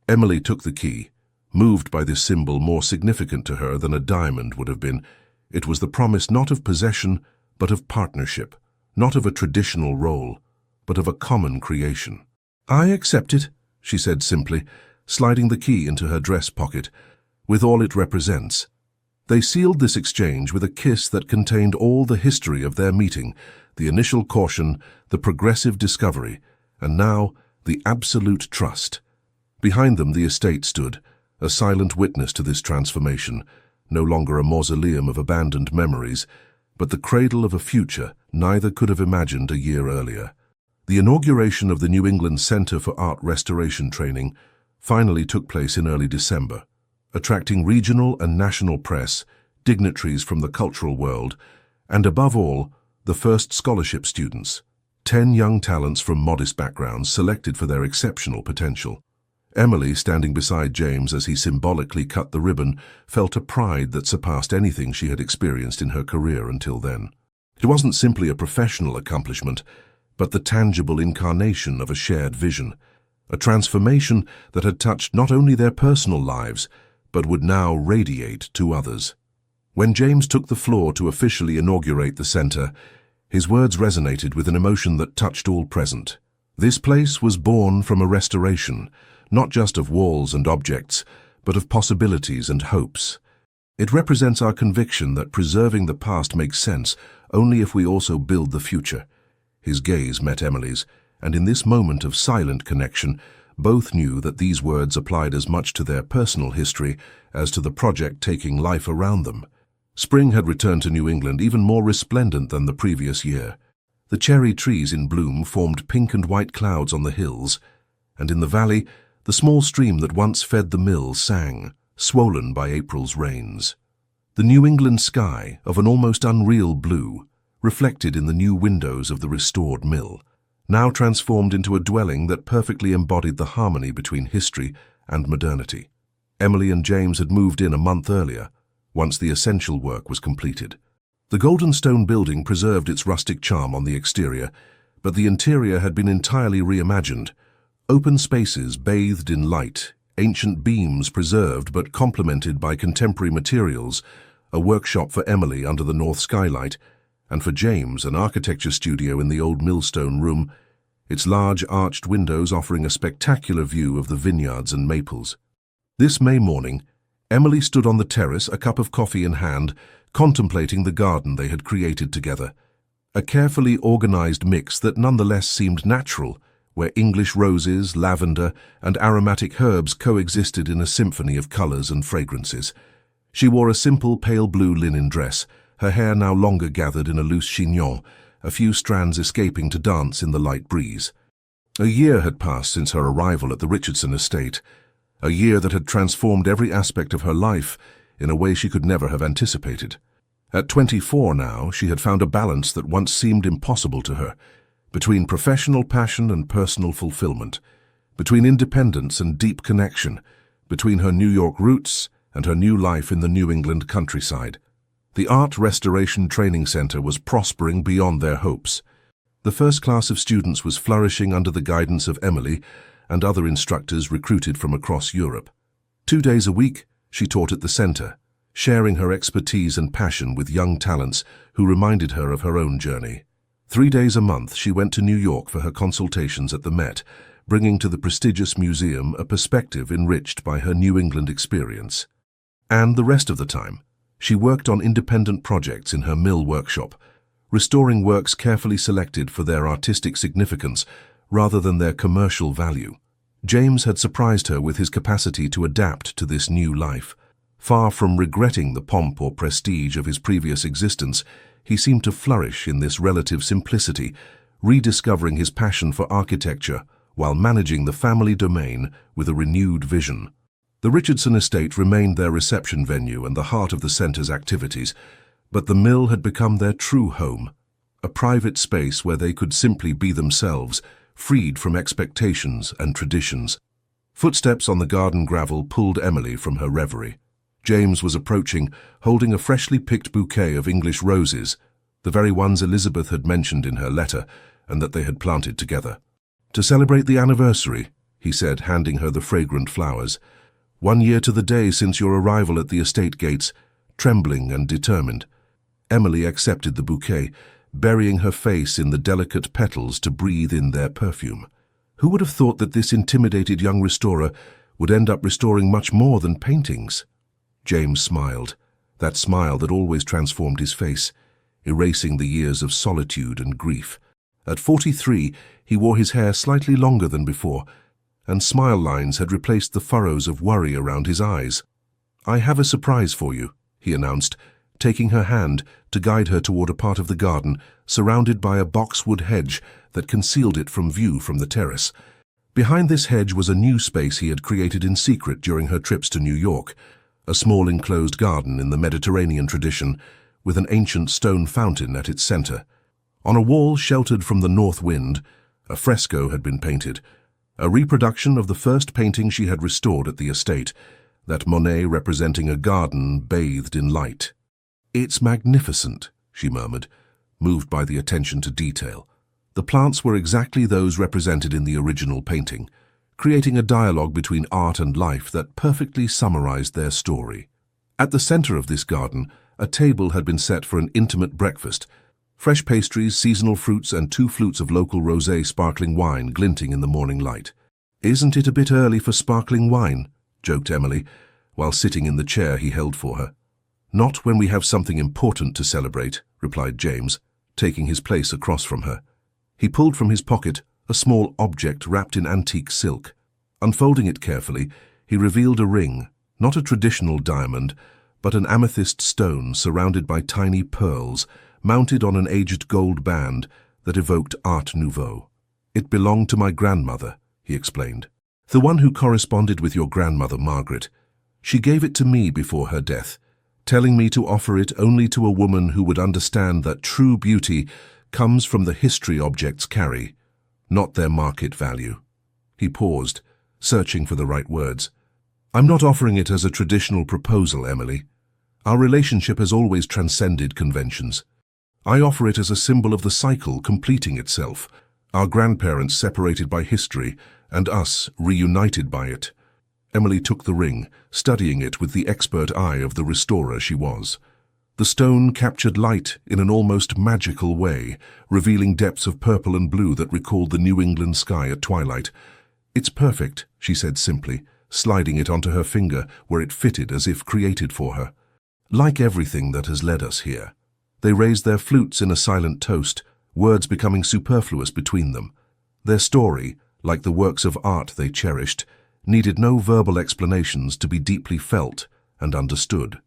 Emily took the key, moved by this symbol more significant to her than a diamond would have been. It was the promise not of possession, but of partnership, not of a traditional role, but of a common creation. "I accept it," she said simply, sliding the key into her dress pocket, with all it represents. They sealed this exchange with a kiss that contained all the history of their meeting, the initial caution, the progressive discovery, and now the absolute trust. Behind them the estate stood, a silent witness to this transformation, no longer a mausoleum of abandoned memories, but the cradle of a future neither could have imagined a year earlier. The inauguration of the New England Center for Art Restoration Training finally took place in early December, attracting regional and national press, dignitaries from the cultural world, and above all, the first scholarship students, 10 young talents from modest backgrounds selected for their exceptional potential. Emily, standing beside James as he symbolically cut the ribbon, felt a pride that surpassed anything she had experienced in her career until then. It wasn't simply a professional accomplishment, but the tangible incarnation of a shared vision, a transformation that had touched not only their personal lives, but would now radiate to others. When James took the floor to officially inaugurate the center, his words resonated with an emotion that touched all present. This place was born from a restoration, not just of walls and objects, but of possibilities and hopes. It represents our conviction that preserving the past makes sense only if we also build the future. His gaze met Emily's, and in this moment of silent connection, both knew that these words applied as much to their personal history as to the project taking life around them. Spring had returned to New England even more resplendent than the previous year. The cherry trees in bloom formed pink and white clouds on the hills, and in the valley, the small stream that once fed the mill sang, swollen by April's rains. The New England sky, of an almost unreal blue, reflected in the new windows of the restored mill, now transformed into a dwelling that perfectly embodied the harmony between history and modernity. Emily and James had moved in a month earlier, once the essential work was completed. The golden stone building preserved its rustic charm on the exterior, but the interior had been entirely reimagined. Open spaces bathed in light, ancient beams preserved but complemented by contemporary materials, a workshop for Emily under the north skylight, and for James an architecture studio in the old millstone room, its large arched windows offering a spectacular view of the vineyards and maples. This May morning, Emily stood on the terrace, a cup of coffee in hand, contemplating the garden they had created together, a carefully organized mix that nonetheless seemed natural, where English roses, lavender, and aromatic herbs coexisted in a symphony of colors and fragrances. She wore a simple pale blue linen dress, her hair now longer gathered in a loose chignon, a few strands escaping to dance in the light breeze. A year had passed since her arrival at the Richardson estate, a year that had transformed every aspect of her life in a way she could never have anticipated. At 24 now, she had found a balance that once seemed impossible to her, between professional passion and personal fulfillment, between independence and deep connection, between her New York roots and her new life in the New England countryside. The Art Restoration Training Center was prospering beyond their hopes. The first class of students was flourishing under the guidance of Emily and other instructors recruited from across Europe. 2 days a week, she taught at the center, sharing her expertise and passion with young talents who reminded her of her own journey. 3 days a month, she went to New York for her consultations at the Met, bringing to the prestigious museum a perspective enriched by her New England experience. And the rest of the time, she worked on independent projects in her mill workshop, restoring works carefully selected for their artistic significance rather than their commercial value. James had surprised her with his capacity to adapt to this new life. Far from regretting the pomp or prestige of his previous existence, he seemed to flourish in this relative simplicity, rediscovering his passion for architecture while managing the family domain with a renewed vision. The Richardson estate remained their reception venue and the heart of the center's activities, but the mill had become their true home, a private space where they could simply be themselves, freed from expectations and traditions. Footsteps on the garden gravel pulled Emily from her reverie. James was approaching, holding a freshly picked bouquet of English roses, the very ones Elizabeth had mentioned in her letter and that they had planted together. "To celebrate the anniversary," he said, handing her the fragrant flowers. "1 year to the day since your arrival at the estate gates, trembling and determined." Emily accepted the bouquet, burying her face in the delicate petals to breathe in their perfume. Who would have thought that this intimidated young restorer would end up restoring much more than paintings? James smiled, that smile that always transformed his face, erasing the years of solitude and grief. At 43, he wore his hair slightly longer than before, and smile lines had replaced the furrows of worry around his eyes. "I have a surprise for you," he announced, taking her hand to guide her toward a part of the garden surrounded by a boxwood hedge that concealed it from view from the terrace. Behind this hedge was a new space he had created in secret during her trips to New York, a small enclosed garden in the Mediterranean tradition, with an ancient stone fountain at its center. On a wall sheltered from the north wind, a fresco had been painted, a reproduction of the first painting she had restored at the estate, that Monet representing a garden bathed in light. "It's magnificent," she murmured, moved by the attention to detail. The plants were exactly those represented in the original painting, creating a dialogue between art and life that perfectly summarized their story. At the center of this garden, a table had been set for an intimate breakfast, fresh pastries, seasonal fruits, and 2 flutes of local rosé sparkling wine glinting in the morning light. "Isn't it a bit early for sparkling wine?" joked Emily, while sitting in the chair he held for her. "Not when we have something important to celebrate," replied James, taking his place across from her. He pulled from his pocket a small object wrapped in antique silk. Unfolding it carefully, he revealed a ring, not a traditional diamond, but an amethyst stone surrounded by tiny pearls, mounted on an aged gold band that evoked Art Nouveau. "It belonged to my grandmother," he explained. "The one who corresponded with your grandmother, Margaret. She gave it to me before her death, telling me to offer it only to a woman who would understand that true beauty comes from the history objects carry, not their market value." He paused, searching for the right words. "I'm not offering it as a traditional proposal, Emily. Our relationship has always transcended conventions. I offer it as a symbol of the cycle completing itself, our grandparents separated by history, and us reunited by it." Emily took the ring, studying it with the expert eye of the restorer she was. The stone captured light in an almost magical way, revealing depths of purple and blue that recalled the New England sky at twilight. "It's perfect," she said simply, sliding it onto her finger where it fitted as if created for her. "Like everything that has led us here." They raised their flutes in a silent toast, words becoming superfluous between them. Their story, like the works of art they cherished, needed no verbal explanations to be deeply felt and understood.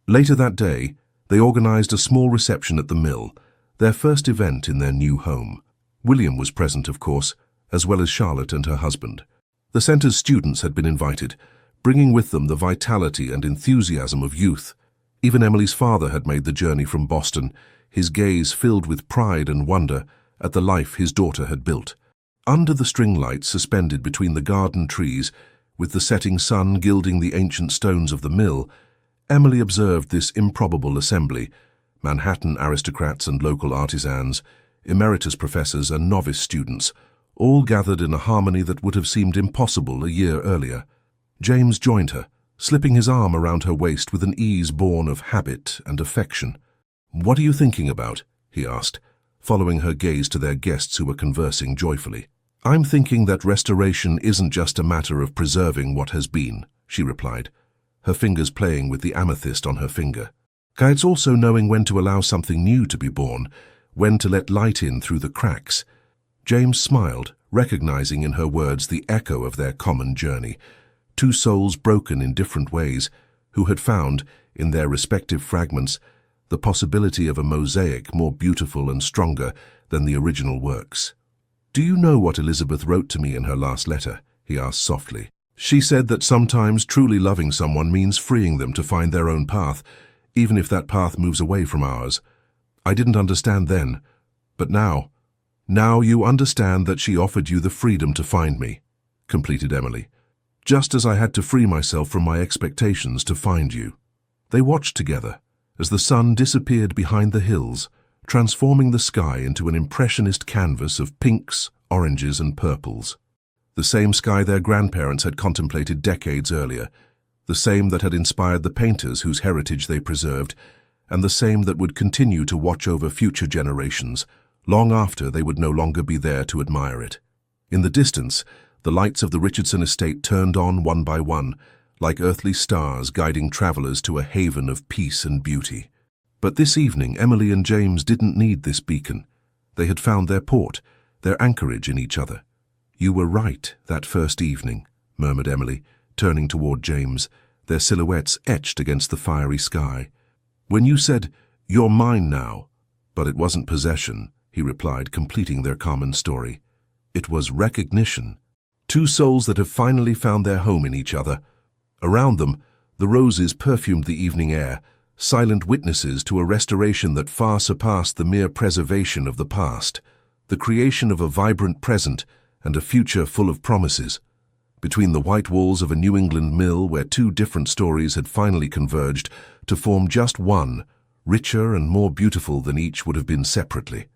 Later that day, they organized a small reception at the mill, their first event in their new home. William was present, of course, as well as Charlotte and her husband. The center's students had been invited, bringing with them the vitality and enthusiasm of youth. Even Emily's father had made the journey from Boston, his gaze filled with pride and wonder at the life his daughter had built. Under the string lights suspended between the garden trees, with the setting sun gilding the ancient stones of the mill, Emily observed this improbable assembly: Manhattan aristocrats and local artisans, emeritus professors and novice students, all gathered in a harmony that would have seemed impossible a year earlier. James joined her, slipping his arm around her waist with an ease born of habit and affection. "What are you thinking about?" he asked, following her gaze to their guests who were conversing joyfully. I'm thinking that restoration isn't just a matter of preserving what has been, she replied, her fingers playing with the amethyst on her finger. It's also knowing when to allow something new to be born, when to let light in through the cracks. James smiled, recognizing in her words the echo of their common journey. Two souls broken in different ways, who had found, in their respective fragments, the possibility of a mosaic more beautiful and stronger than the original works. "Do you know what Elizabeth wrote to me in her last letter?" he asked softly. "She said that sometimes truly loving someone means freeing them to find their own path, even if that path moves away from ours. I didn't understand then, but now you understand that she offered you the freedom to find me," completed Emily. "Just as I had to free myself from my expectations to find you." They watched together as the sun disappeared behind the hills, transforming the sky into an impressionist canvas of pinks, oranges, and purples. The same sky their grandparents had contemplated decades earlier, the same that had inspired the painters whose heritage they preserved, and the same that would continue to watch over future generations, long after they would no longer be there to admire it. In the distance, the lights of the Richardson estate turned on one by one, like earthly stars guiding travelers to a haven of peace and beauty. But this evening, Emily and James didn't need this beacon. They had found their port, their anchorage in each other. "You were right that first evening," murmured Emily, turning toward James, their silhouettes etched against the fiery sky. "When you said, 'You're mine now,' but it wasn't possession," he replied, completing their common story. "It was recognition. Two souls that have finally found their home in each other. Around them, the roses perfumed the evening air, silent witnesses to a restoration that far surpassed the mere preservation of the past, the creation of a vibrant present and a future full of promises. Between the white walls of a New England mill where two different stories had finally converged to form just one, richer and more beautiful than each would have been separately.